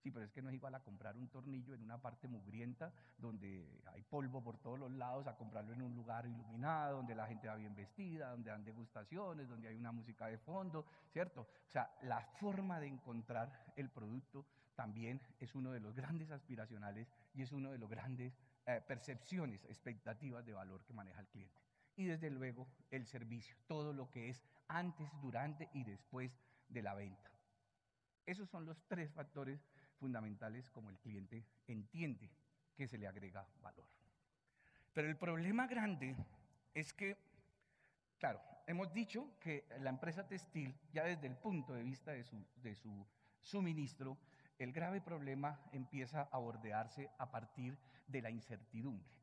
Sí, pero es que no es igual a comprar un tornillo en una parte mugrienta donde hay polvo por todos los lados, a comprarlo en un lugar iluminado, donde la gente va bien vestida, donde dan degustaciones, donde hay una música de fondo, ¿cierto? O sea, la forma de encontrar el producto también es uno de los grandes aspiracionales y es uno de los grandes percepciones, expectativas de valor que maneja el cliente. Y desde luego el servicio, todo lo que es antes, durante y después de la venta. Esos son los tres factores fundamentales como el cliente entiende que se le agrega valor. Pero el problema grande es que, claro, hemos dicho que la empresa textil, ya desde el punto de vista de su suministro, el grave problema empieza a bordearse a partir de la incertidumbre.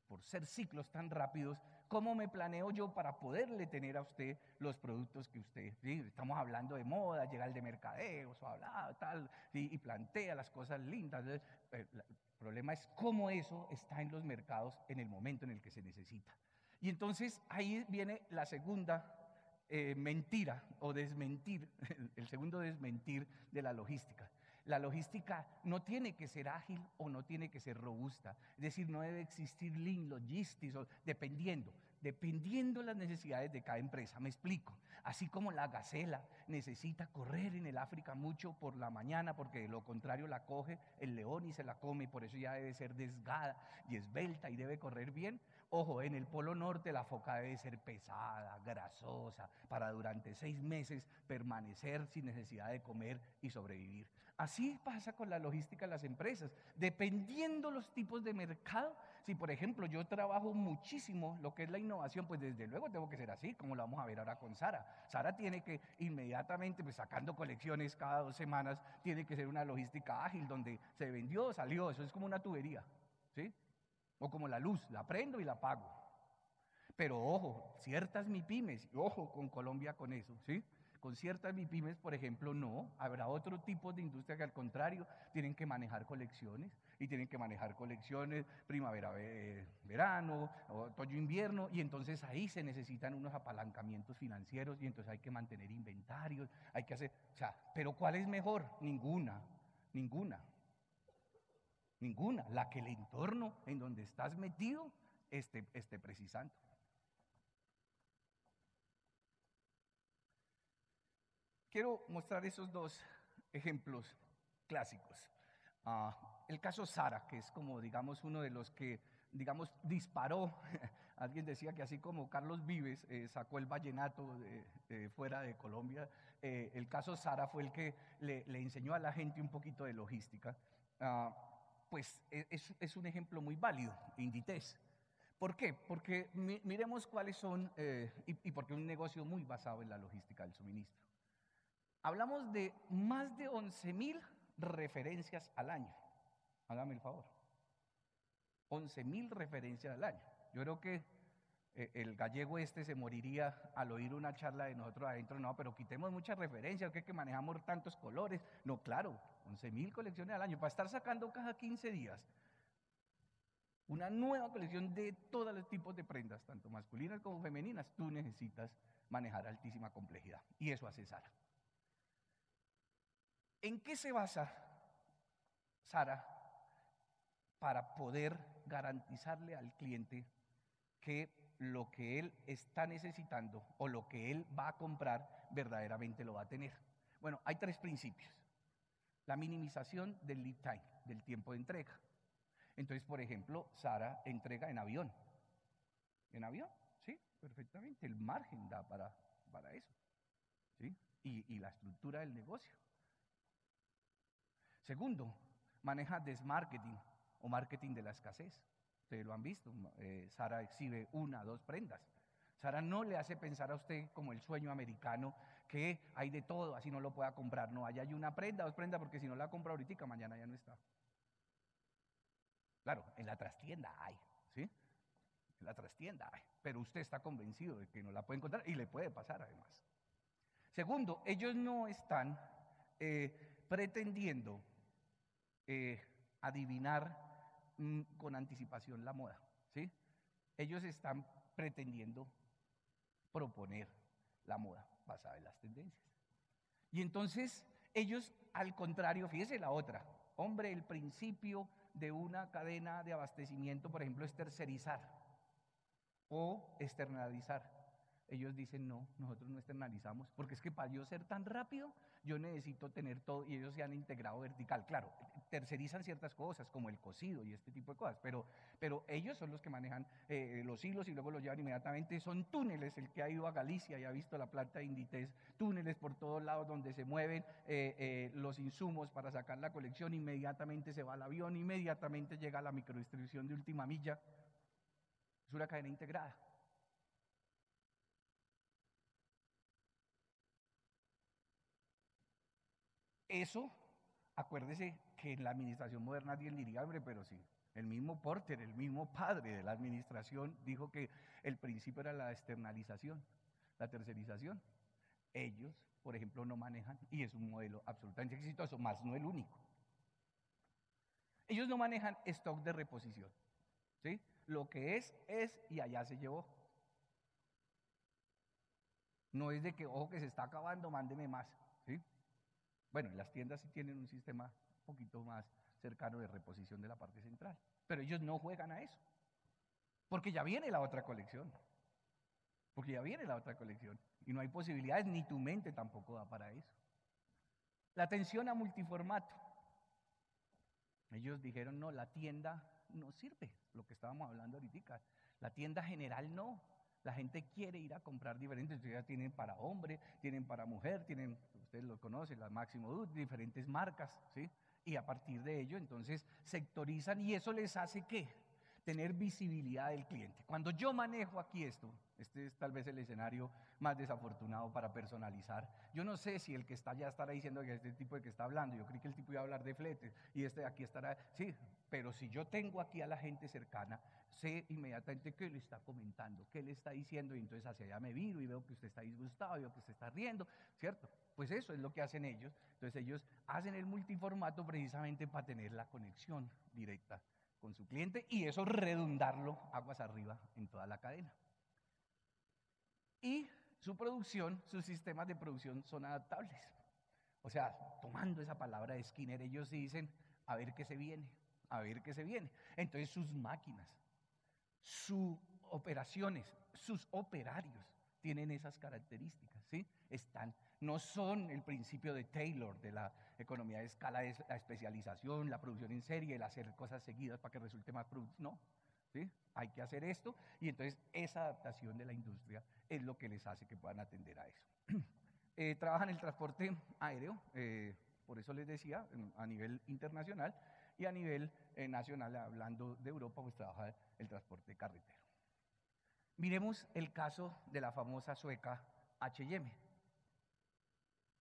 Por ser ciclos tan rápidos, ¿cómo me planeo yo para poderle tener a usted los productos que usted, ¿sí? Estamos hablando de moda, llega el de mercadeo, tal, ¿sí? Y plantea las cosas lindas. Entonces, el problema es cómo eso está en los mercados en el momento en el que se necesita. Y entonces ahí viene la segunda mentira o desmentir, el segundo desmentir de la logística. La logística no tiene que ser ágil o no tiene que ser robusta. Es decir, no debe existir lean logistics, dependiendo las necesidades de cada empresa. Me explico. Así como la gacela necesita correr en el África mucho por la mañana, porque de lo contrario la coge el león y se la come, por eso ya debe ser desgada y esbelta y debe correr bien. Ojo, en el Polo Norte la foca debe ser pesada, grasosa, para durante 6 meses permanecer sin necesidad de comer y sobrevivir. Así pasa con la logística de las empresas. Dependiendo los tipos de mercado, si por ejemplo yo trabajo muchísimo lo que es la innovación, pues desde luego tengo que ser así, como lo vamos a ver ahora con Sara. Sara tiene que inmediatamente, pues sacando colecciones cada 2 semanas, tiene que ser una logística ágil, donde se vendió, salió, eso es como una tubería, ¿sí? O como la luz, la prendo y la apago. Pero ojo, ciertas MIPYMES, ojo con Colombia con eso, ¿sí? Con ciertas MIPYMES, por ejemplo, no. Habrá otro tipo de industria que al contrario tienen que manejar colecciones y tienen que manejar colecciones primavera, verano, otoño, invierno, y entonces ahí se necesitan unos apalancamientos financieros y entonces hay que mantener inventarios, hay que hacer, o sea, pero ¿cuál es mejor? Ninguna. La que el entorno en donde estás metido esté precisando. Quiero mostrar esos 2 ejemplos clásicos. El caso Sara, que es como, digamos, uno de los que, digamos, disparó. Alguien decía que así como Carlos Vives sacó el vallenato fuera de Colombia, el caso Sara fue el que le enseñó a la gente un poquito de logística. Pues es un ejemplo muy válido, Inditex. ¿Por qué? Porque miremos cuáles son, y porque es un negocio muy basado en la logística del suministro. Hablamos de más de 11.000 referencias al año. Hágame el favor. 11.000 referencias al año. Yo creo que el gallego se moriría al oír una charla de nosotros adentro. No, pero quitemos muchas referencias, que manejamos tantos colores. No, claro, 11.000 colecciones al año. Para estar sacando cada 15 días una nueva colección de todos los tipos de prendas, tanto masculinas como femeninas, tú necesitas manejar altísima complejidad. Y eso hace Sara. ¿En qué se basa Sara para poder garantizarle al cliente que lo que él está necesitando o lo que él va a comprar verdaderamente lo va a tener? Bueno, hay 3 principios. La minimización del lead time, del tiempo de entrega. Entonces, por ejemplo, Sara entrega en avión. ¿En avión? Sí, perfectamente. El margen da para eso, ¿sí? Y la estructura del negocio. Segundo, maneja desmarketing o marketing de la escasez. Ustedes lo han visto, Sara exhibe 1 o 2 prendas. Sara no le hace pensar a usted como el sueño americano que hay de todo, así no lo pueda comprar. No, allá hay 1 prenda, 2 prendas, porque si no la compra ahorita, mañana ya no está. Claro, en la trastienda hay, ¿sí? En la trastienda hay, pero usted está convencido de que no la puede encontrar y le puede pasar además. Segundo, ellos no están pretendiendo adivinar con anticipación la moda, ¿sí? Ellos están pretendiendo proponer la moda basada en las tendencias. Y entonces ellos, al contrario, fíjese la otra, Hombre, el principio de una cadena de abastecimiento, por ejemplo, es tercerizar o externalizar. Ellos dicen, no, nosotros no externalizamos, porque es que para yo ser tan rápido, yo necesito tener todo, y ellos se han integrado vertical. Claro, tercerizan ciertas cosas, como el cocido y este tipo de cosas, pero ellos son los que manejan los hilos y luego los llevan inmediatamente. Son túneles, el que ha ido a Galicia y ha visto la planta de Inditex, túneles por todos lados donde se mueven los insumos para sacar la colección, inmediatamente se va al avión, inmediatamente llega a la microdistribución de última milla. Es una cadena integrada. Eso, acuérdese que en la administración moderna alguien diría, hombre, pero sí, el mismo Porter, el mismo padre de la administración, dijo que el principio era la externalización, la tercerización. Ellos, por ejemplo, no manejan, y es un modelo absolutamente exitoso, más no el único. Ellos no manejan stock de reposición, ¿sí? Lo que es y allá se llevó. No es de que, ojo, que se está acabando, mándeme más, ¿sí? Bueno, en las tiendas sí tienen un sistema un poquito más cercano de reposición de la parte central, pero ellos no juegan a eso, porque ya viene la otra colección, y no hay posibilidades, ni tu mente tampoco da para eso. La atención a multiformato. Ellos dijeron, no, la tienda no sirve, lo que estábamos hablando ahorita, la tienda general no. La gente quiere ir a comprar diferentes, entonces ya tienen para hombre, tienen para mujer, tienen, ustedes lo conocen, la Máximo, diferentes marcas, ¿sí? Y a partir de ello, entonces, sectorizan y eso les hace, ¿qué? Tener visibilidad del cliente. Cuando yo manejo aquí esto, este es tal vez el escenario más desafortunado para personalizar. Yo no sé si el que está allá estará diciendo que este tipo de que está hablando, yo creí que el tipo iba a hablar de fletes y este de aquí estará, sí, pero si yo tengo aquí a la gente cercana, sé inmediatamente qué le está comentando, qué le está diciendo, y entonces hacia allá me viro y veo que usted está disgustado, veo que usted está riendo, ¿cierto? Pues eso es lo que hacen ellos. Entonces ellos hacen el multiformato precisamente para tener la conexión directa con su cliente y eso redundarlo aguas arriba en toda la cadena. Y su producción, sus sistemas de producción son adaptables. O sea, tomando esa palabra de Skinner, ellos dicen, a ver qué se viene, a ver qué se viene. Entonces sus máquinas, sus operaciones, sus operarios tienen esas características, ¿sí? No son el principio de Taylor, de la economía de escala, es la especialización, la producción en serie, el hacer cosas seguidas para que resulte más producto, no. ¿Sí? Hay que hacer esto y entonces esa adaptación de la industria es lo que les hace que puedan atender a eso. Trabajan el transporte aéreo, por eso les decía, a nivel internacional y a nivel nacional, hablando de Europa, pues trabaja el transporte carretero. Miremos el caso de la famosa sueca H&M,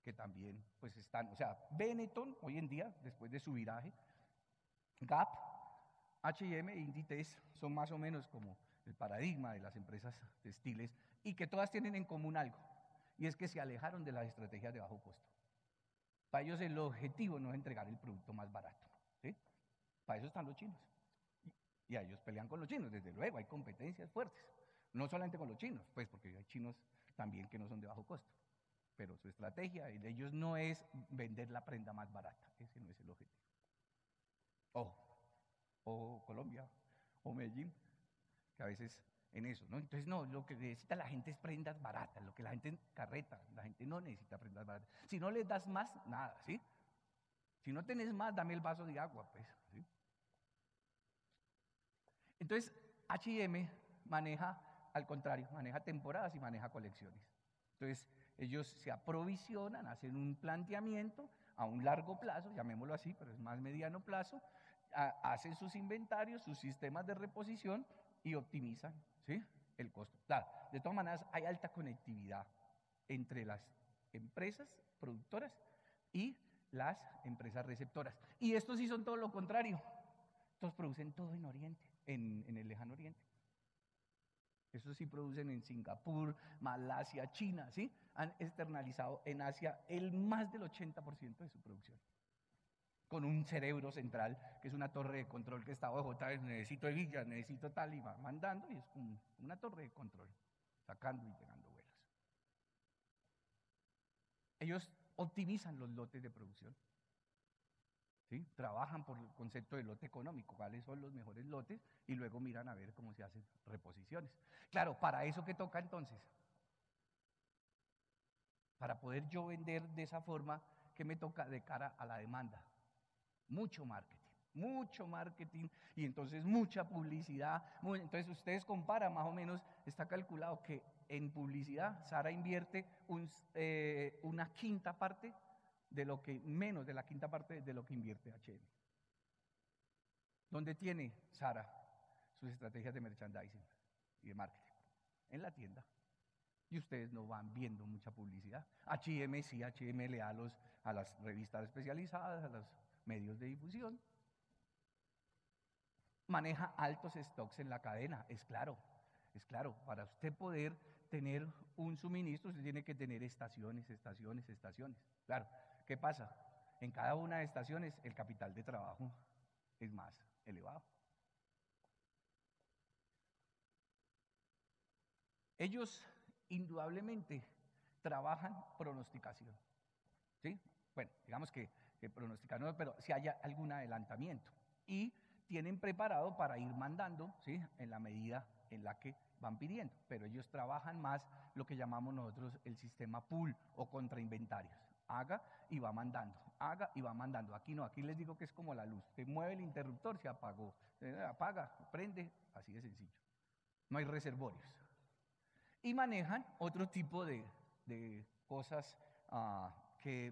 que también pues están, o sea, Benetton hoy en día, después de su viraje, Gap, H&M e Inditex son más o menos como el paradigma de las empresas textiles y que todas tienen en común algo, y es que se alejaron de las estrategias de bajo costo. Para ellos el objetivo no es entregar el producto más barato, ¿sí? Para eso están los chinos. Y a ellos pelean con los chinos, desde luego, hay competencias fuertes. No solamente con los chinos, pues porque hay chinos también que no son de bajo costo. Pero su estrategia de ellos no es vender la prenda más barata, ese no es el objetivo. O Colombia, o Medellín, que a veces en eso, ¿no? Entonces, no, lo que necesita la gente es prendas baratas, lo que la gente carreta, la gente no necesita prendas baratas. Si no les das más, nada, ¿sí? Si no tenés más, dame el vaso de agua, pues, ¿sí? Entonces, H&M maneja, al contrario, maneja temporadas y maneja colecciones. Entonces, ellos se aprovisionan, hacen un planteamiento a un largo plazo, llamémoslo así, pero es más mediano plazo, hacen sus inventarios, sus sistemas de reposición y optimizan, ¿sí? El costo. Claro, de todas maneras, hay alta conectividad entre las empresas productoras y las empresas receptoras. Y estos sí son todo lo contrario. Estos producen todo en Oriente, en el lejano Oriente. Estos sí producen en Singapur, Malasia, China, ¿sí? Han externalizado en Asia el más del 80% de su producción. Con un cerebro central, que es una torre de control que está abajo, tal vez necesito hebillas, necesito tal, y va mandando, y es como una torre de control, sacando y llegando vuelos. Ellos optimizan los lotes de producción, ¿sí? Trabajan por el concepto de lote económico, cuáles son los mejores lotes, y luego miran a ver cómo se hacen reposiciones. Claro, para eso ¿qué toca entonces? Para poder yo vender de esa forma, ¿qué me toca de cara a la demanda? Mucho marketing y entonces mucha publicidad. Entonces ustedes comparan más o menos, está calculado que en publicidad Sara invierte una quinta parte de lo que, menos de la quinta parte de lo que invierte H&M. ¿Dónde tiene Sara sus estrategias de merchandising y de marketing? En la tienda. Y ustedes no van viendo mucha publicidad. H&M sí, H&M le da a las revistas especializadas, a los medios de difusión. Maneja altos stocks en la cadena, es claro. Para usted poder tener un suministro, usted tiene que tener estaciones. Claro, ¿qué pasa? En cada una de estaciones el capital de trabajo es más elevado. Ellos indudablemente trabajan pronosticación, ¿sí? Bueno, digamos que pronosticar no, pero si haya algún adelantamiento. Y tienen preparado para ir mandando, ¿sí? En la medida en la que van pidiendo. Pero ellos trabajan más lo que llamamos nosotros el sistema pool o contrainventarios. Haga y va mandando, haga y va mandando. Aquí no, aquí les digo que es como la luz. Se mueve el interruptor, se apagó. Apaga, prende, así de sencillo. No hay reservorios. Y manejan otro tipo de cosas que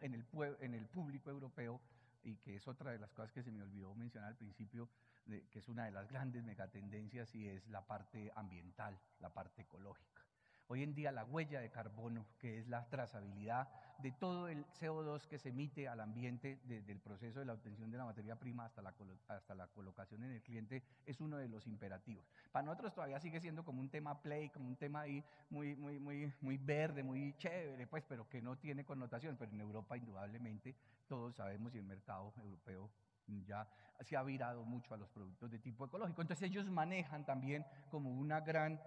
en el público europeo, y que es otra de las cosas que se me olvidó mencionar al principio, que es una de las grandes megatendencias, y es la parte ambiental, la parte ecológica. Hoy en día la huella de carbono, que es la trazabilidad de todo el CO2 que se emite al ambiente desde el proceso de la obtención de la materia prima hasta la colocación en el cliente, es uno de los imperativos. Para nosotros todavía sigue siendo como un tema play, como un tema ahí muy verde, muy chévere, pues, pero que no tiene connotación. Pero en Europa indudablemente todos sabemos, y el mercado europeo ya se ha virado mucho a los productos de tipo ecológico. Entonces ellos manejan también como una gran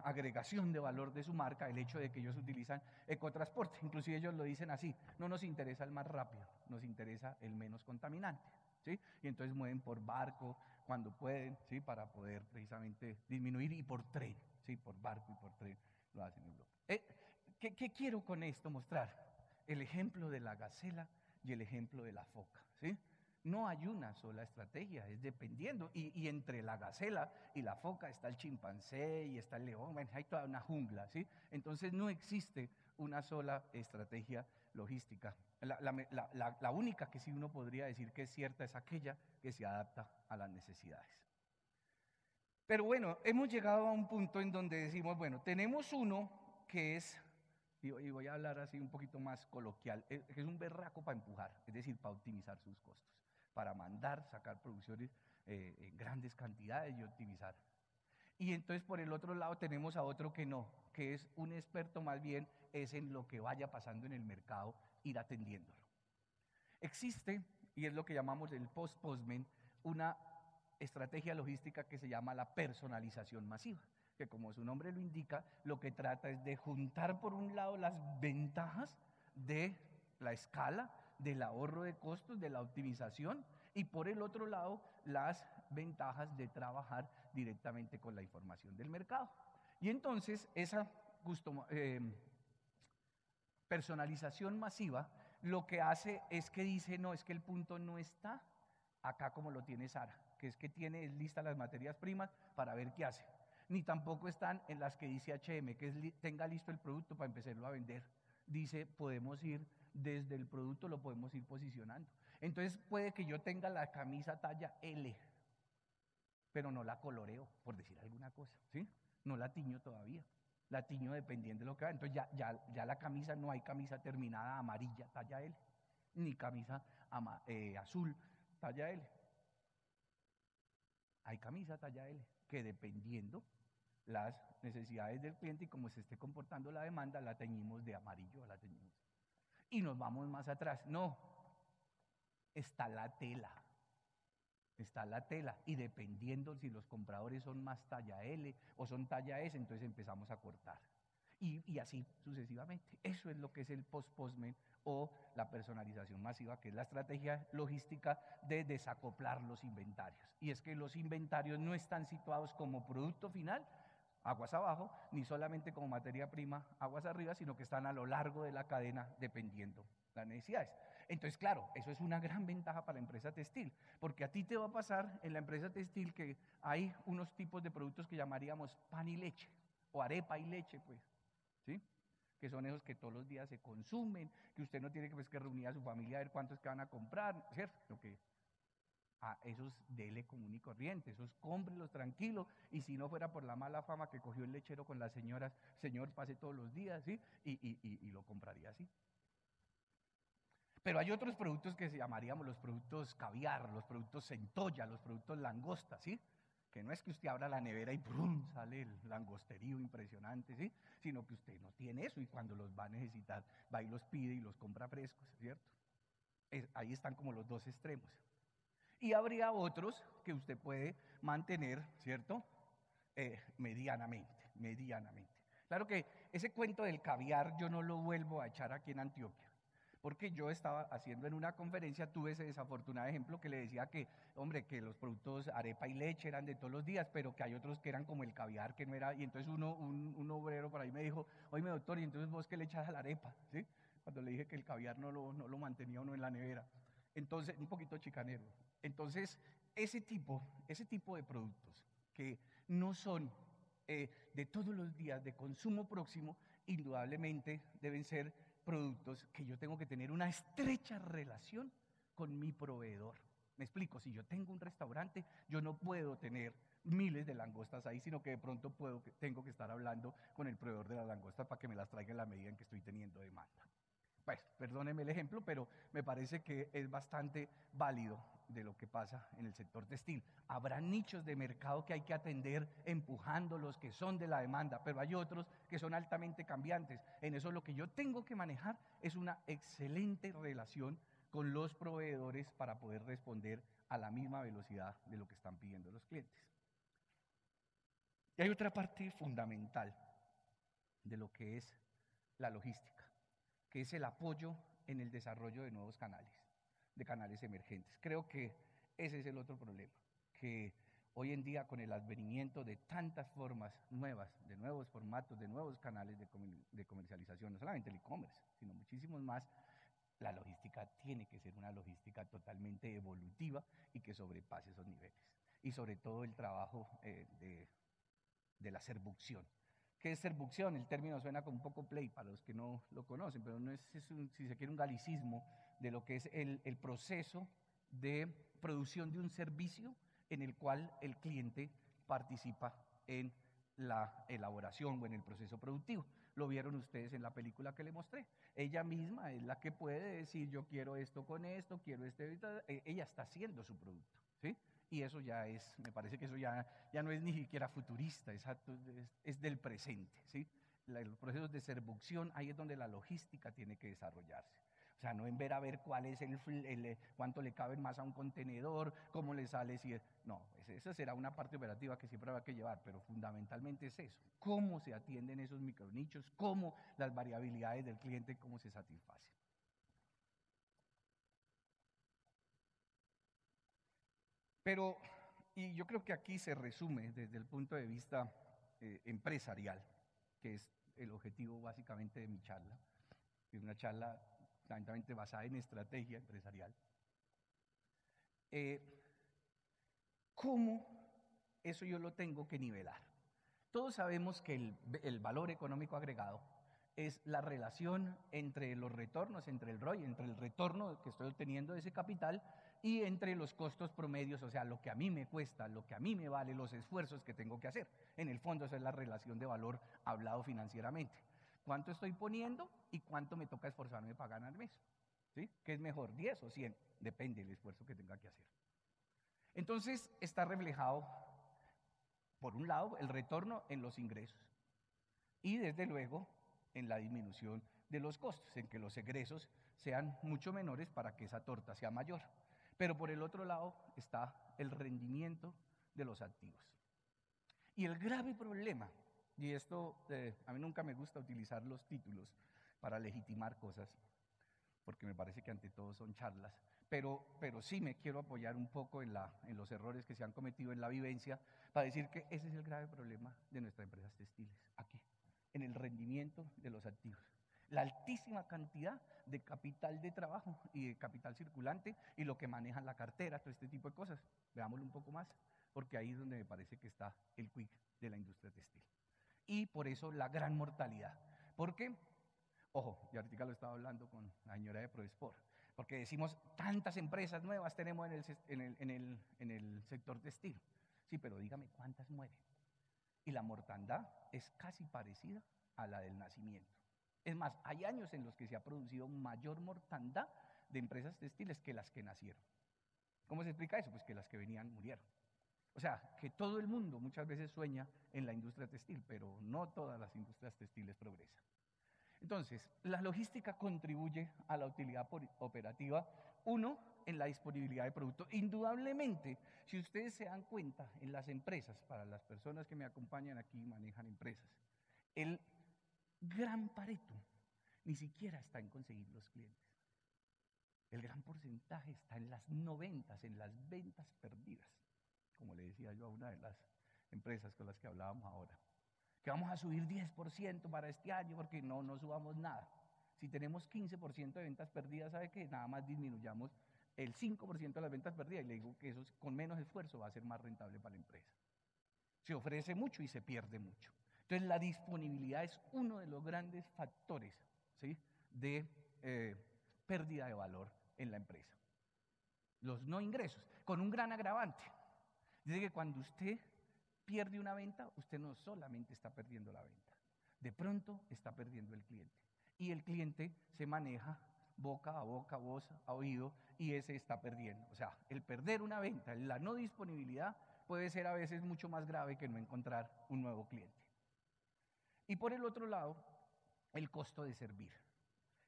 agregación de valor de su marca el hecho de que ellos utilizan ecotransporte. Inclusive ellos lo dicen así: no nos interesa el más rápido, nos interesa el menos contaminante, ¿sí? Y entonces mueven por barco cuando pueden, ¿sí? Para poder precisamente disminuir, y por tren, ¿sí? Por barco y por tren lo hacen en Europa. ¿Qué quiero con esto mostrar? El ejemplo de la gacela y el ejemplo de la foca, ¿sí? No hay una sola estrategia, es dependiendo. Y entre la gacela y la foca está el chimpancé y está el león, bueno, hay toda una jungla, ¿sí? Entonces no existe una sola estrategia logística. La única que sí uno podría decir que es cierta es aquella que se adapta a las necesidades. Pero bueno, hemos llegado a un punto en donde decimos, bueno, tenemos uno que es, y voy a hablar así un poquito más coloquial, que es un berraco para empujar, es decir, para optimizar sus costos, para mandar, sacar producciones en grandes cantidades y optimizar. Y entonces por el otro lado tenemos a otro que no, que es un experto más bien es en lo que vaya pasando en el mercado, ir atendiéndolo. Existe, y es lo que llamamos el post-postman, una estrategia logística que se llama la personalización masiva, que como su nombre lo indica, lo que trata es de juntar por un lado las ventajas de la escala, del ahorro de costos, de la optimización, y por el otro lado las ventajas de trabajar directamente con la información del mercado. Y entonces esa personalización masiva lo que hace es que dice, no, es que el punto no está acá como lo tiene Sara, que es que tiene listas las materias primas para ver qué hace. Ni tampoco están en las que dice H&M, que tenga listo el producto para empezarlo a vender. Dice, podemos ir desde el producto, lo podemos ir posicionando. Entonces puede que yo tenga la camisa talla L, pero no la coloreo, por decir alguna cosa, ¿sí? No la tiño todavía. La tiño dependiendo de lo que va. Entonces ya la camisa, no hay camisa terminada amarilla talla L, ni camisa azul talla L. Hay camisa talla L, que dependiendo las necesidades del cliente y cómo se esté comportando la demanda, la teñimos de amarillo, la teñimos. Y nos vamos más atrás. No, está la tela. Está la tela, y dependiendo si los compradores son más talla L o son talla S, entonces empezamos a cortar. Y así sucesivamente. Eso es lo que es el post-postman o la personalización masiva, que es la estrategia logística de desacoplar los inventarios. Y es que los inventarios no están situados como producto final, aguas abajo, ni solamente como materia prima, aguas arriba, sino que están a lo largo de la cadena dependiendo las necesidades. Entonces, claro, eso es una gran ventaja para la empresa textil, porque a ti te va a pasar en la empresa textil que hay unos tipos de productos que llamaríamos pan y leche, o arepa y leche, pues, ¿sí? Que son esos que todos los días se consumen, que usted no tiene que reunir a su familia a ver cuántos que van a comprar, ¿cierto? Lo que a esos dele común y corriente, esos cómprelos tranquilos, y si no fuera por la mala fama que cogió el lechero con las señoras, señor, pase todos los días, ¿sí? Y lo compraría así. Pero hay otros productos que llamaríamos los productos caviar, los productos centolla, los productos langosta, ¿sí? Que no es que usted abra la nevera y ¡brum! Sale el langosterío impresionante, ¿sí? Sino que usted no tiene eso y cuando los va a necesitar, va y los pide y los compra frescos, ¿cierto? Ahí están como los dos extremos. Y habría otros que usted puede mantener, ¿cierto? Medianamente. Claro que ese cuento del caviar yo no lo vuelvo a echar aquí en Antioquia, porque yo estaba haciendo en una conferencia, tuve ese desafortunado ejemplo que le decía que, hombre, que los productos arepa y leche eran de todos los días, pero que hay otros que eran como el caviar, que no era, y entonces un obrero por ahí me dijo, oye, doctor, ¿y entonces vos qué le echas a la arepa? ¿Sí? Cuando le dije que el caviar no lo mantenía uno en la nevera. Entonces, un poquito chicanero. Entonces, ese tipo de productos que no son de todos los días de consumo próximo, indudablemente deben ser productos que yo tengo que tener una estrecha relación con mi proveedor. Me explico, si yo tengo un restaurante, yo no puedo tener miles de langostas ahí, sino que de pronto tengo que estar hablando con el proveedor de las langostas para que me las traiga en la medida en que estoy teniendo demanda. Pues, perdóneme el ejemplo, pero me parece que es bastante válido de lo que pasa en el sector textil. Habrá nichos de mercado que hay que atender empujando los que son de la demanda, pero hay otros que son altamente cambiantes. En eso lo que yo tengo que manejar es una excelente relación con los proveedores para poder responder a la misma velocidad de lo que están pidiendo los clientes. Y hay otra parte fundamental de lo que es la logística, que es el apoyo en el desarrollo de nuevos canales, de canales emergentes. Creo que ese es el otro problema, que hoy en día con el advenimiento de tantas formas nuevas, de nuevos formatos, de nuevos canales de comercialización, no solamente el e-commerce, sino muchísimos más, la logística tiene que ser una logística totalmente evolutiva y que sobrepase esos niveles. Y sobre todo el trabajo de la servucción. ¿Qué es servucción? El término suena como un poco play para los que no lo conocen, pero no es si se quiere, un galicismo de lo que es el proceso de producción de un servicio en el cual el cliente participa en la elaboración o en el proceso productivo. Lo vieron ustedes en la película que le mostré. Ella misma es la que puede decir, yo quiero esto con esto, quiero ella está haciendo su producto, ¿sí? Y eso ya es, me parece que eso ya no es ni siquiera futurista, es del presente, ¿sí? Los procesos de servucción, ahí es donde la logística tiene que desarrollarse. O sea, no en ver a ver cuál es cuánto le cabe más a un contenedor, cómo le sale, no, esa será una parte operativa que siempre habrá que llevar, pero fundamentalmente es eso, cómo se atienden esos micronichos, cómo las variabilidades del cliente, cómo se satisfacen. Pero, y yo creo que aquí se resume desde el punto de vista empresarial, que es el objetivo básicamente de mi charla, que es una charla fundamentalmente basada en estrategia empresarial. ¿Cómo eso yo lo tengo que nivelar? Todos sabemos que el valor económico agregado es la relación entre los retornos, entre el ROI, entre el retorno que estoy obteniendo de ese capital y entre los costos promedios, o sea, lo que a mí me cuesta, lo que a mí me vale, los esfuerzos que tengo que hacer. En el fondo esa es la relación de valor hablado financieramente. ¿Cuánto estoy poniendo y cuánto me toca esforzarme para ganar mes? ¿Sí? ¿Qué es mejor, 10 o 100? Depende del esfuerzo que tenga que hacer. Entonces está reflejado, por un lado, el retorno en los ingresos y desde luego en la disminución de los costos, en que los egresos sean mucho menores para que esa torta sea mayor. Pero por el otro lado está el rendimiento de los activos. Y el grave problema Y esto, a mí nunca me gusta utilizar los títulos para legitimar cosas, porque me parece que ante todo son charlas, pero sí me quiero apoyar un poco en los errores que se han cometido en la vivencia para decir que ese es el grave problema de nuestras empresas textiles, aquí, en el rendimiento de los activos. La altísima cantidad de capital de trabajo y de capital circulante y lo que manejan la cartera, todo este tipo de cosas. Veámoslo un poco más, porque ahí es donde me parece que está el quick de la industria textil. Y por eso la gran mortalidad. ¿Por qué? Ojo, y ahorita lo estaba hablando con la señora de Prodesport, porque decimos tantas empresas nuevas tenemos en el sector textil. Sí, pero dígame cuántas mueren. Y la mortandad es casi parecida a la del nacimiento. Es más, hay años en los que se ha producido mayor mortandad de empresas textiles que las que nacieron. ¿Cómo se explica eso? Pues que las que venían murieron. O sea, que todo el mundo muchas veces sueña en la industria textil, pero no todas las industrias textiles progresan. Entonces, la logística contribuye a la utilidad operativa, uno, en la disponibilidad de producto. Indudablemente, si ustedes se dan cuenta en las empresas, para las personas que me acompañan aquí y manejan empresas, el gran pareto ni siquiera está en conseguir los clientes. El gran porcentaje está en las noventas, en las ventas perdidas, como le decía yo a una de las empresas con las que hablábamos ahora, que vamos a subir 10% para este año porque no subamos nada. Si tenemos 15% de ventas perdidas, ¿sabe qué? Nada más disminuyamos el 5% de las ventas perdidas y le digo que eso con menos esfuerzo va a ser más rentable para la empresa. Se ofrece mucho y se pierde mucho. Entonces la disponibilidad es uno de los grandes factores, ¿sí?, de pérdida de valor en la empresa. Los no ingresos, con un gran agravante. Dice que cuando usted pierde una venta, usted no solamente está perdiendo la venta, de pronto está perdiendo el cliente. Y el cliente se maneja boca a boca, voz a oído, y ese está perdiendo. O sea, el perder una venta, la no disponibilidad, puede ser a veces mucho más grave que no encontrar un nuevo cliente. Y por el otro lado, el costo de servir.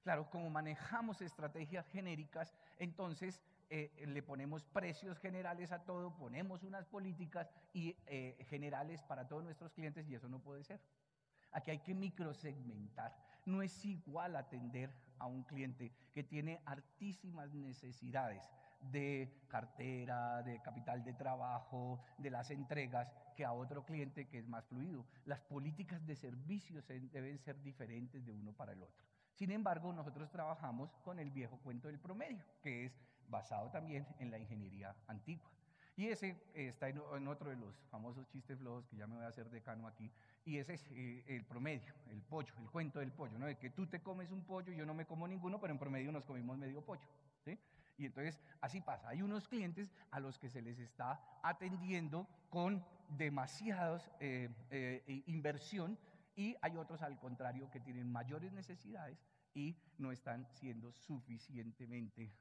Claro, como manejamos estrategias genéricas, entonces le ponemos precios generales a todo, ponemos unas políticas generales para todos nuestros clientes y eso no puede ser. Aquí hay que microsegmentar. No es igual atender a un cliente que tiene altísimas necesidades de cartera, de capital de trabajo, de las entregas, que a otro cliente que es más fluido. Las políticas de servicios deben ser diferentes de uno para el otro. Sin embargo, nosotros trabajamos con el viejo cuento del promedio, que es basado también en la ingeniería antigua. Y ese está en otro de los famosos chistes flojos, que ya me voy a hacer decano aquí, y ese es el promedio, el pollo, el cuento del pollo, ¿no? De que tú te comes un pollo, yo no me como ninguno, pero en promedio nos comimos medio pollo, ¿sí? Y entonces así pasa. Hay unos clientes a los que se les está atendiendo con demasiadas inversión, y hay otros al contrario que tienen mayores necesidades y no están siendo suficientemente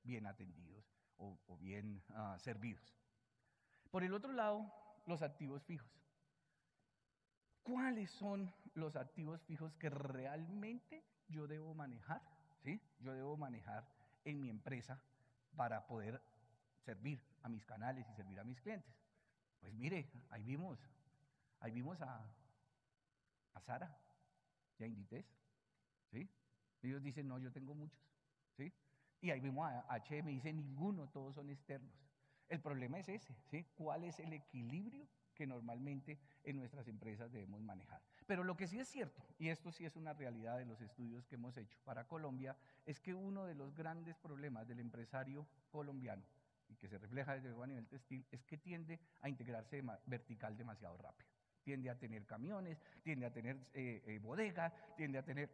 bien atendidos o bien servidos. Por el otro lado, los activos fijos. ¿Cuáles son los activos fijos que realmente yo debo manejar? ¿Sí? Yo debo manejar en mi empresa para poder servir a mis canales y servir a mis clientes. Pues mire, ahí vimos a Sara y a Inditex, ¿sí? Ellos dicen, no, yo tengo muchos, ¿sí? Y ahí vimos a H&M, dice, ninguno, todos son externos. El problema es ese, ¿sí? ¿Cuál es el equilibrio que normalmente en nuestras empresas debemos manejar? Pero lo que sí es cierto, y esto sí es una realidad de los estudios que hemos hecho para Colombia, es que uno de los grandes problemas del empresario colombiano, y que se refleja desde luego a nivel textil, es que tiende a integrarse vertical demasiado rápido. Tiende a tener camiones, tiende a tener bodegas, tiende a tener,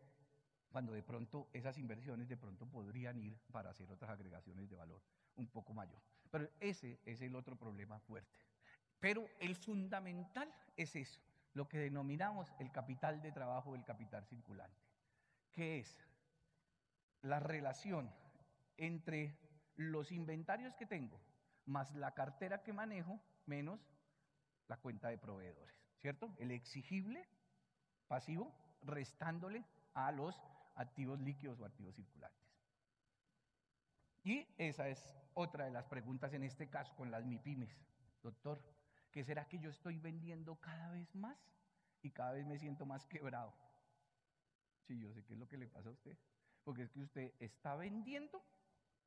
cuando de pronto esas inversiones de pronto podrían ir para hacer otras agregaciones de valor un poco mayor. Pero ese es el otro problema fuerte. Pero el fundamental es eso, lo que denominamos el capital de trabajo o el capital circulante, que es la relación entre los inventarios que tengo más la cartera que manejo menos la cuenta de proveedores, ¿cierto? El exigible pasivo restándole a los activos líquidos o activos circulantes. Y esa es otra de las preguntas en este caso con las MIPYMES. Doctor, ¿qué será que yo estoy vendiendo cada vez más y cada vez me siento más quebrado. Sí, yo sé qué es lo que le pasa a usted, porque es que usted está vendiendo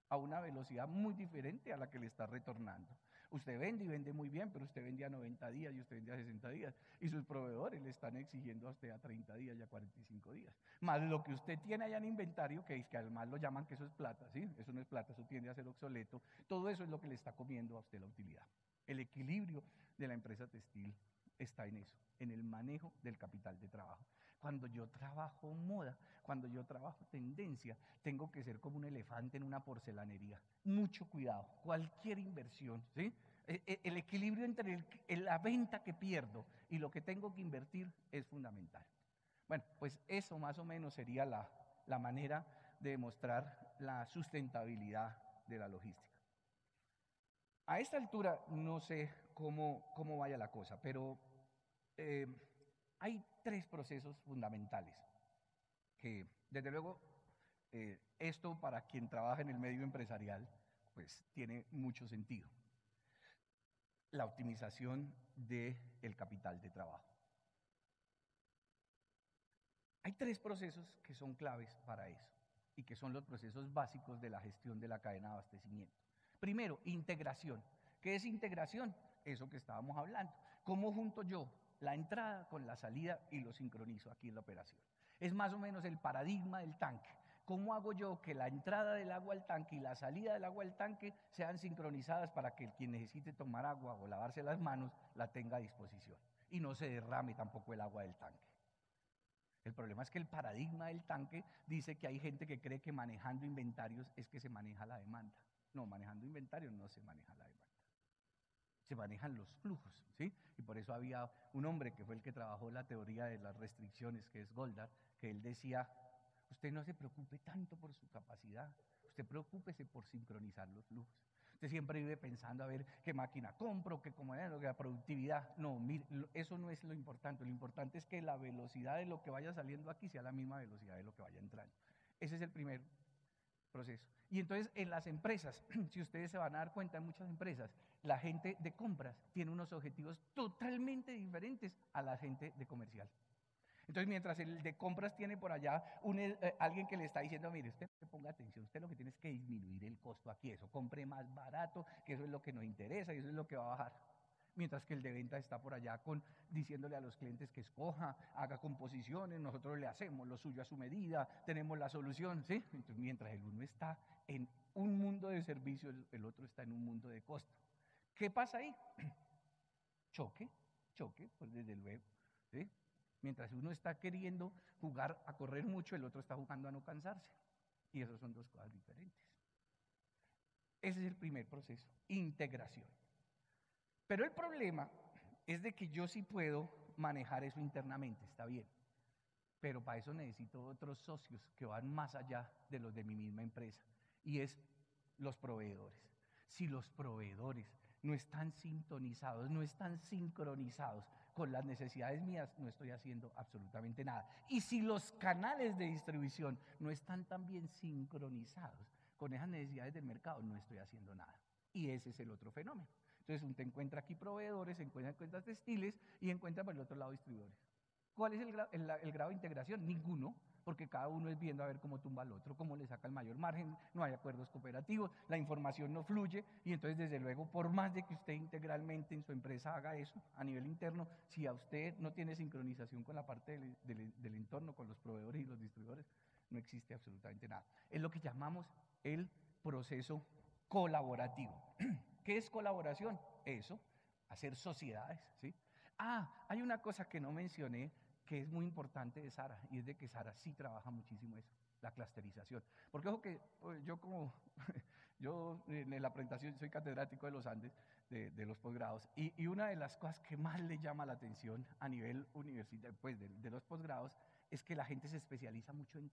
a una velocidad muy diferente a la que le está retornando. Usted vende y vende muy bien, pero usted vende a 90 días y usted vende a 60 días. Y sus proveedores le están exigiendo a usted a 30 días y a 45 días. Más lo que usted tiene allá en inventario, que es que además lo llaman que eso es plata, ¿sí? Eso no es plata, eso tiende a ser obsoleto. Todo eso es lo que le está comiendo a usted la utilidad. El equilibrio de la empresa textil está en eso, en el manejo del capital de trabajo. Cuando yo trabajo moda, cuando yo trabajo tendencia, tengo que ser como un elefante en una porcelanería. Mucho cuidado, cualquier inversión, ¿sí? El equilibrio entre la venta que pierdo y lo que tengo que invertir es fundamental. Bueno, pues eso más o menos sería la manera de demostrar la sustentabilidad de la logística. A esta altura no sé cómo vaya la cosa, pero hay tres procesos fundamentales que, desde luego, esto para quien trabaja en el medio empresarial, pues tiene mucho sentido. La optimización del capital de trabajo. Hay tres procesos que son claves para eso y que son los procesos básicos de la gestión de la cadena de abastecimiento. Primero, integración. ¿Qué es integración? Eso que estábamos hablando. ¿Cómo junto yo la entrada con la salida y lo sincronizo aquí en la operación? Es más o menos el paradigma del tanque. ¿Cómo hago yo que la entrada del agua al tanque y la salida del agua al tanque sean sincronizadas para que quien necesite tomar agua o lavarse las manos la tenga a disposición y no se derrame tampoco el agua del tanque? El problema es que el paradigma del tanque dice que hay gente que cree que manejando inventarios es que se maneja la demanda. No, manejando inventarios no se maneja la demanda. Se manejan los flujos, ¿sí? Y por eso había un hombre que fue el que trabajó la teoría de las restricciones, que es Goldar, que él decía, usted no se preocupe tanto por su capacidad, usted preocúpese por sincronizar los flujos. Usted siempre vive pensando a ver qué máquina compro, qué cómo es, la productividad. No, mire, eso no es lo importante es que la velocidad de lo que vaya saliendo aquí sea la misma velocidad de lo que vaya entrando. Ese es el primer proceso. Y entonces en las empresas, si ustedes se van a dar cuenta, en muchas empresas, la gente de compras tiene unos objetivos totalmente diferentes a la gente de comercial. Entonces, mientras el de compras tiene por allá alguien que le está diciendo, mire, usted ponga atención, usted lo que tiene es que disminuir el costo aquí, eso, compre más barato, que eso es lo que nos interesa y eso es lo que va a bajar. Mientras que el de ventas está por allá diciéndole a los clientes que escoja, haga composiciones, nosotros le hacemos lo suyo a su medida, tenemos la solución, ¿sí? Entonces, mientras el uno está en un mundo de servicio, el otro está en un mundo de costo. ¿Qué pasa ahí? Choque, pues desde luego, ¿sí? Mientras uno está queriendo jugar a correr mucho, el otro está jugando a no cansarse. Y esas son dos cosas diferentes. Ese es el primer proceso, integración. Pero el problema es de que yo sí puedo manejar eso internamente, está bien. Pero para eso necesito otros socios que van más allá de los de mi misma empresa. Y es los proveedores. Si los proveedores no están sintonizados, no están sincronizados con las necesidades mías, no estoy haciendo absolutamente nada. Y si los canales de distribución no están también sincronizados con esas necesidades del mercado, no estoy haciendo nada. Y ese es el otro fenómeno. Entonces usted encuentra aquí proveedores, encuentra textiles y encuentra por el otro lado distribuidores. ¿Cuál es el grado de integración? Ninguno, porque cada uno es viendo a ver cómo tumba al otro, cómo le saca el mayor margen, no hay acuerdos cooperativos, la información no fluye y entonces desde luego por más de que usted integralmente en su empresa haga eso a nivel interno, si a usted no tiene sincronización con la parte del entorno, con los proveedores y los distribuidores, no existe absolutamente nada. Es lo que llamamos el proceso colaborativo. ¿Qué es colaboración? Eso, hacer sociedades, ¿sí? Hay una cosa que no mencioné que es muy importante de Sara, y es de que Sara sí trabaja muchísimo eso, la clusterización. Porque ojo que yo en la presentación soy catedrático de los Andes, de los posgrados, y una de las cosas que más le llama la atención a nivel universitario, pues de los posgrados, es que la gente se especializa mucho en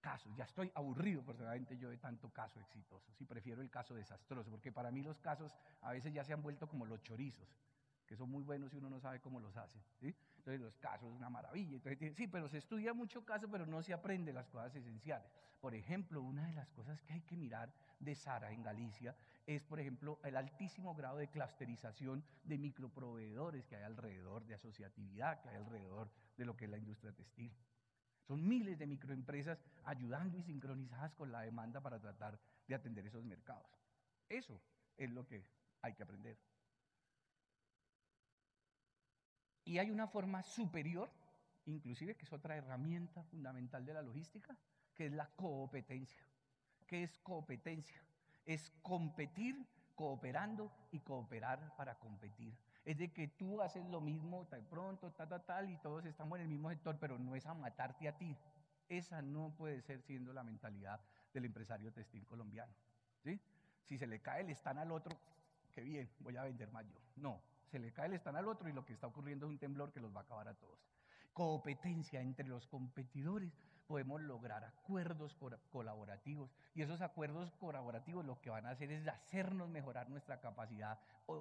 casos. Ya estoy aburrido personalmente yo de tanto caso exitoso, sí prefiero el caso desastroso, porque para mí los casos a veces ya se han vuelto como los chorizos, que son muy buenos y uno no sabe cómo los hace, ¿sí? Entonces los casos es una maravilla. Entonces, sí, pero se estudia mucho caso, pero no se aprende las cosas esenciales. Por ejemplo, una de las cosas que hay que mirar de Sara en Galicia es, por ejemplo, el altísimo grado de clusterización de microproveedores que hay alrededor, de asociatividad que hay alrededor de lo que es la industria textil. Son miles de microempresas ayudando y sincronizadas con la demanda para tratar de atender esos mercados. Eso es lo que hay que aprender. Y hay una forma superior, inclusive, que es otra herramienta fundamental de la logística, que es la competencia. ¿Qué es competencia? Es competir cooperando y cooperar para competir. Es de que tú haces lo mismo de pronto, tal, y todos estamos en el mismo sector, pero no es a matarte a ti. Esa no puede ser siendo la mentalidad del empresario textil colombiano, ¿sí? Si se le cae el stand al otro, qué bien, voy a vender más yo. No, se le cae el stand al otro y lo que está ocurriendo es un temblor que los va a acabar a todos. Competencia entre los competidores, podemos lograr acuerdos colaborativos, y esos acuerdos colaborativos lo que van a hacer es hacernos mejorar nuestra capacidad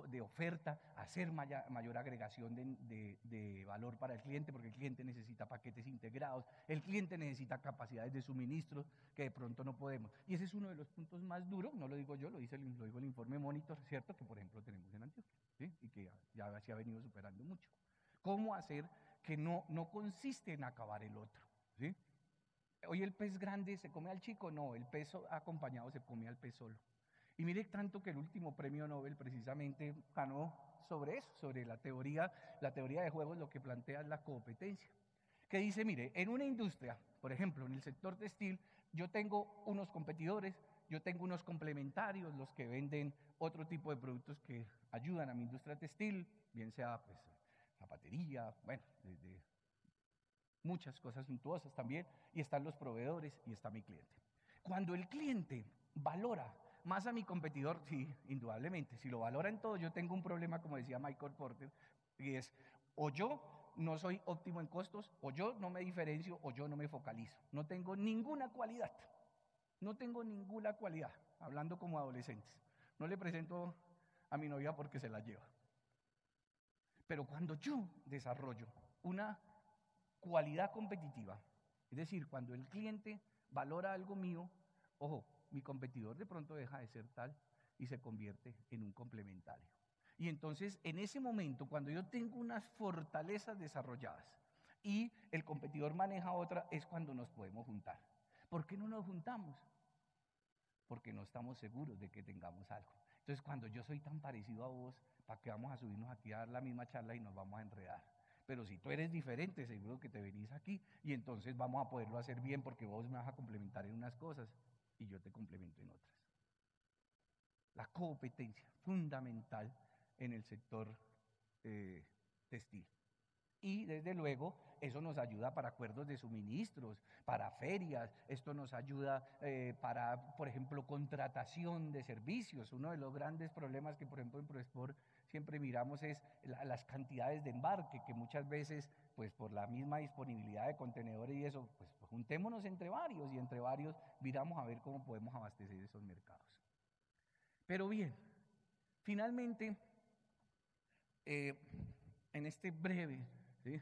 de oferta, hacer mayor agregación de valor para el cliente, porque el cliente necesita paquetes integrados, el cliente necesita capacidades de suministro que de pronto no podemos. Y ese es uno de los puntos más duros, no lo digo yo, lo digo el informe Monitor, ¿cierto? Que por ejemplo tenemos en Antioquia, ¿sí? Y que ya se ha venido superando mucho. ¿Cómo hacer que no consiste en acabar el otro, ¿sí? Hoy el pez grande se come al chico, no, el pez acompañado se come al pez solo. Y mire tanto que el último premio Nobel precisamente ganó sobre eso, sobre la teoría de juegos, lo que plantea es la competencia. Que dice, mire, en una industria, por ejemplo, en el sector textil, yo tengo unos competidores, yo tengo unos complementarios, los que venden otro tipo de productos que ayudan a mi industria textil, bien sea pues zapatería, bueno, desde muchas cosas suntuosas también, y están los proveedores y está mi cliente. Cuando el cliente valora más a mi competidor, sí, indudablemente, si lo valora en todo, yo tengo un problema, como decía Michael Porter, y es, o yo no soy óptimo en costos, o yo no me diferencio, o yo no me focalizo. No tengo ninguna cualidad, hablando como adolescentes. No le presento a mi novia porque se la lleva. Pero cuando yo desarrollo una cualidad competitiva, es decir, cuando el cliente valora algo mío, ojo, mi competidor de pronto deja de ser tal y se convierte en un complementario. Y entonces, en ese momento, cuando yo tengo unas fortalezas desarrolladas y el competidor maneja otra, es cuando nos podemos juntar. ¿Por qué no nos juntamos? Porque no estamos seguros de que tengamos algo. Entonces, cuando yo soy tan parecido a vos, ¿para qué vamos a subirnos aquí a dar la misma charla y nos vamos a enredar? Pero si tú eres diferente, seguro que te venís aquí y entonces vamos a poderlo hacer bien porque vos me vas a complementar en unas cosas y yo te complemento en otras. La competencia, fundamental en el sector textil. Y desde luego eso nos ayuda para acuerdos de suministros, para ferias, esto nos ayuda para, por ejemplo, contratación de servicios. Uno de los grandes problemas que, por ejemplo, en ProExport siempre miramos es las cantidades de embarque, que muchas veces, pues por la misma disponibilidad de contenedores y eso, pues juntémonos entre varios y entre varios miramos a ver cómo podemos abastecer esos mercados. Pero bien, finalmente, en este breve, ¿sí?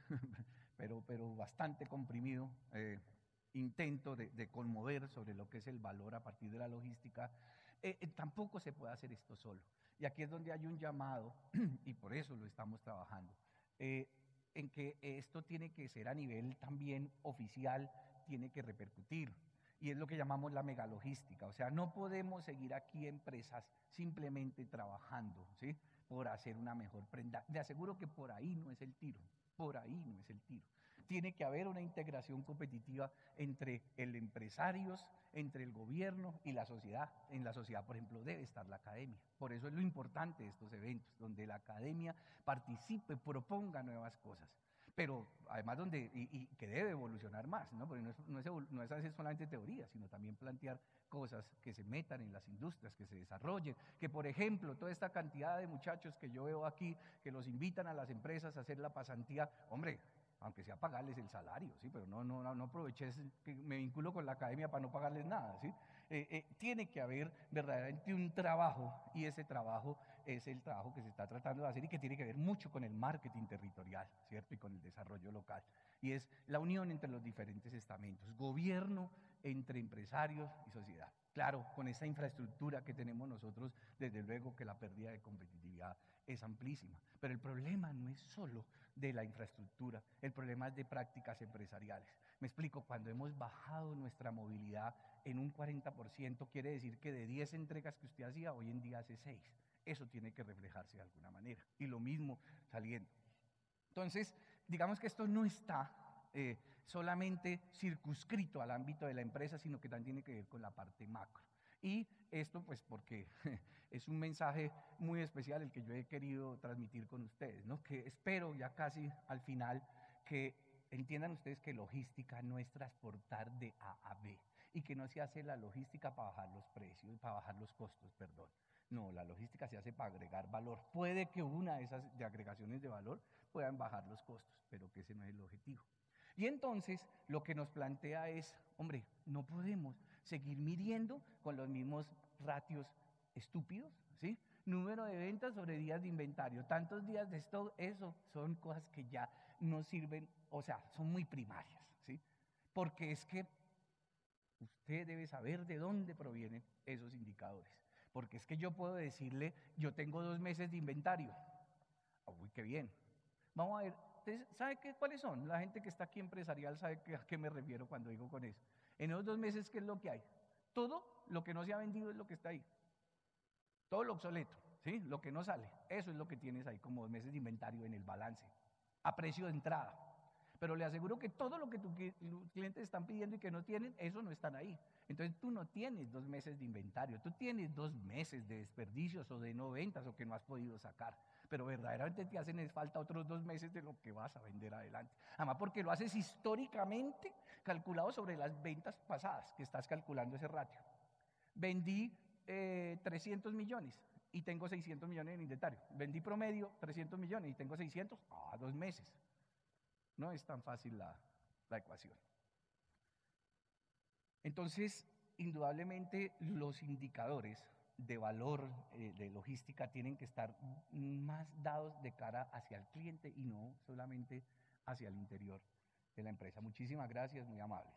pero bastante comprimido intento de conmover sobre lo que es el valor a partir de la logística, tampoco se puede hacer esto solo. Y aquí es donde hay un llamado, y por eso lo estamos trabajando, en que esto tiene que ser a nivel también oficial, tiene que repercutir. Y es lo que llamamos la megalogística. O sea, no podemos seguir aquí empresas simplemente trabajando, ¿sí? Por hacer una mejor prenda. Le aseguro que por ahí no es el tiro, por ahí no es el tiro. Tiene que haber una integración competitiva entre el empresarios, entre el gobierno y la sociedad. En la sociedad, por ejemplo, debe estar la academia. Por eso es lo importante de estos eventos, donde la academia participe, proponga nuevas cosas. Pero además y que debe evolucionar más, ¿no? Porque no es hacer solamente teoría, sino también plantear cosas que se metan en las industrias, que se desarrollen, que por ejemplo toda esta cantidad de muchachos que yo veo aquí, que los invitan a las empresas a hacer la pasantía, hombre, aunque sea pagarles el salario, ¿sí? Pero no aproveches que me vinculo con la academia para no pagarles nada, ¿sí? Tiene que haber verdaderamente un trabajo, y ese trabajo es el trabajo que se está tratando de hacer y que tiene que ver mucho con el marketing territorial, ¿cierto? Y con el desarrollo local. Y es la unión entre los diferentes estamentos, gobierno, entre empresarios y sociedad. Claro, con esa infraestructura que tenemos nosotros, desde luego que la pérdida de competitividad es amplísima. Pero el problema no es solo de la infraestructura, el problema es de prácticas empresariales. Me explico, cuando hemos bajado nuestra movilidad en un 40%, quiere decir que de 10 entregas que usted hacía, hoy en día hace 6. Eso tiene que reflejarse de alguna manera. Y lo mismo saliendo. Entonces, digamos que esto no está solamente circunscrito al ámbito de la empresa, sino que también tiene que ver con la parte macro. Y esto pues porque es un mensaje muy especial el que yo he querido transmitir con ustedes, ¿no? Que espero ya casi al final que entiendan ustedes que logística no es transportar de A a B y que no se hace la logística para bajar los precios, para bajar los costos, perdón. No, la logística se hace para agregar valor. Puede que una de esas de agregaciones de valor puedan bajar los costos, pero que ese no es el objetivo. Y entonces lo que nos plantea es, hombre, no podemos seguir midiendo con los mismos ratios estúpidos, ¿sí? Número de ventas sobre días de inventario, tantos días de stock, eso son cosas que ya no sirven, o sea, son muy primarias, ¿sí? Porque es que usted debe saber de dónde provienen esos indicadores. Porque es que yo puedo decirle, yo tengo 2 meses de inventario. Uy, qué bien. Vamos a ver, ¿sabe cuáles son? La gente que está aquí empresarial sabe a qué me refiero cuando digo con eso. En esos 2 meses, ¿qué es lo que hay? Todo lo que no se ha vendido es lo que está ahí. Todo lo obsoleto, ¿sí? Lo que no sale. Eso es lo que tienes ahí como 2 meses de inventario en el balance, a precio de entrada. Pero le aseguro que todo lo que tus clientes están pidiendo y que no tienen, eso no están ahí. Entonces tú no tienes 2 meses de inventario, tú tienes 2 meses de desperdicios o de no ventas o que no has podido sacar. Pero verdaderamente te hacen falta otros 2 meses de lo que vas a vender adelante. Además porque lo haces históricamente calculado sobre las ventas pasadas, que estás calculando ese ratio. Vendí 300 millones y tengo 600 millones en inventario. Vendí promedio 300 millones y tengo 600, 2 meses. No es tan fácil la ecuación. Entonces, indudablemente los indicadores de valor de logística tienen que estar más dados de cara hacia el cliente y no solamente hacia el interior de la empresa. Muchísimas gracias, muy amables.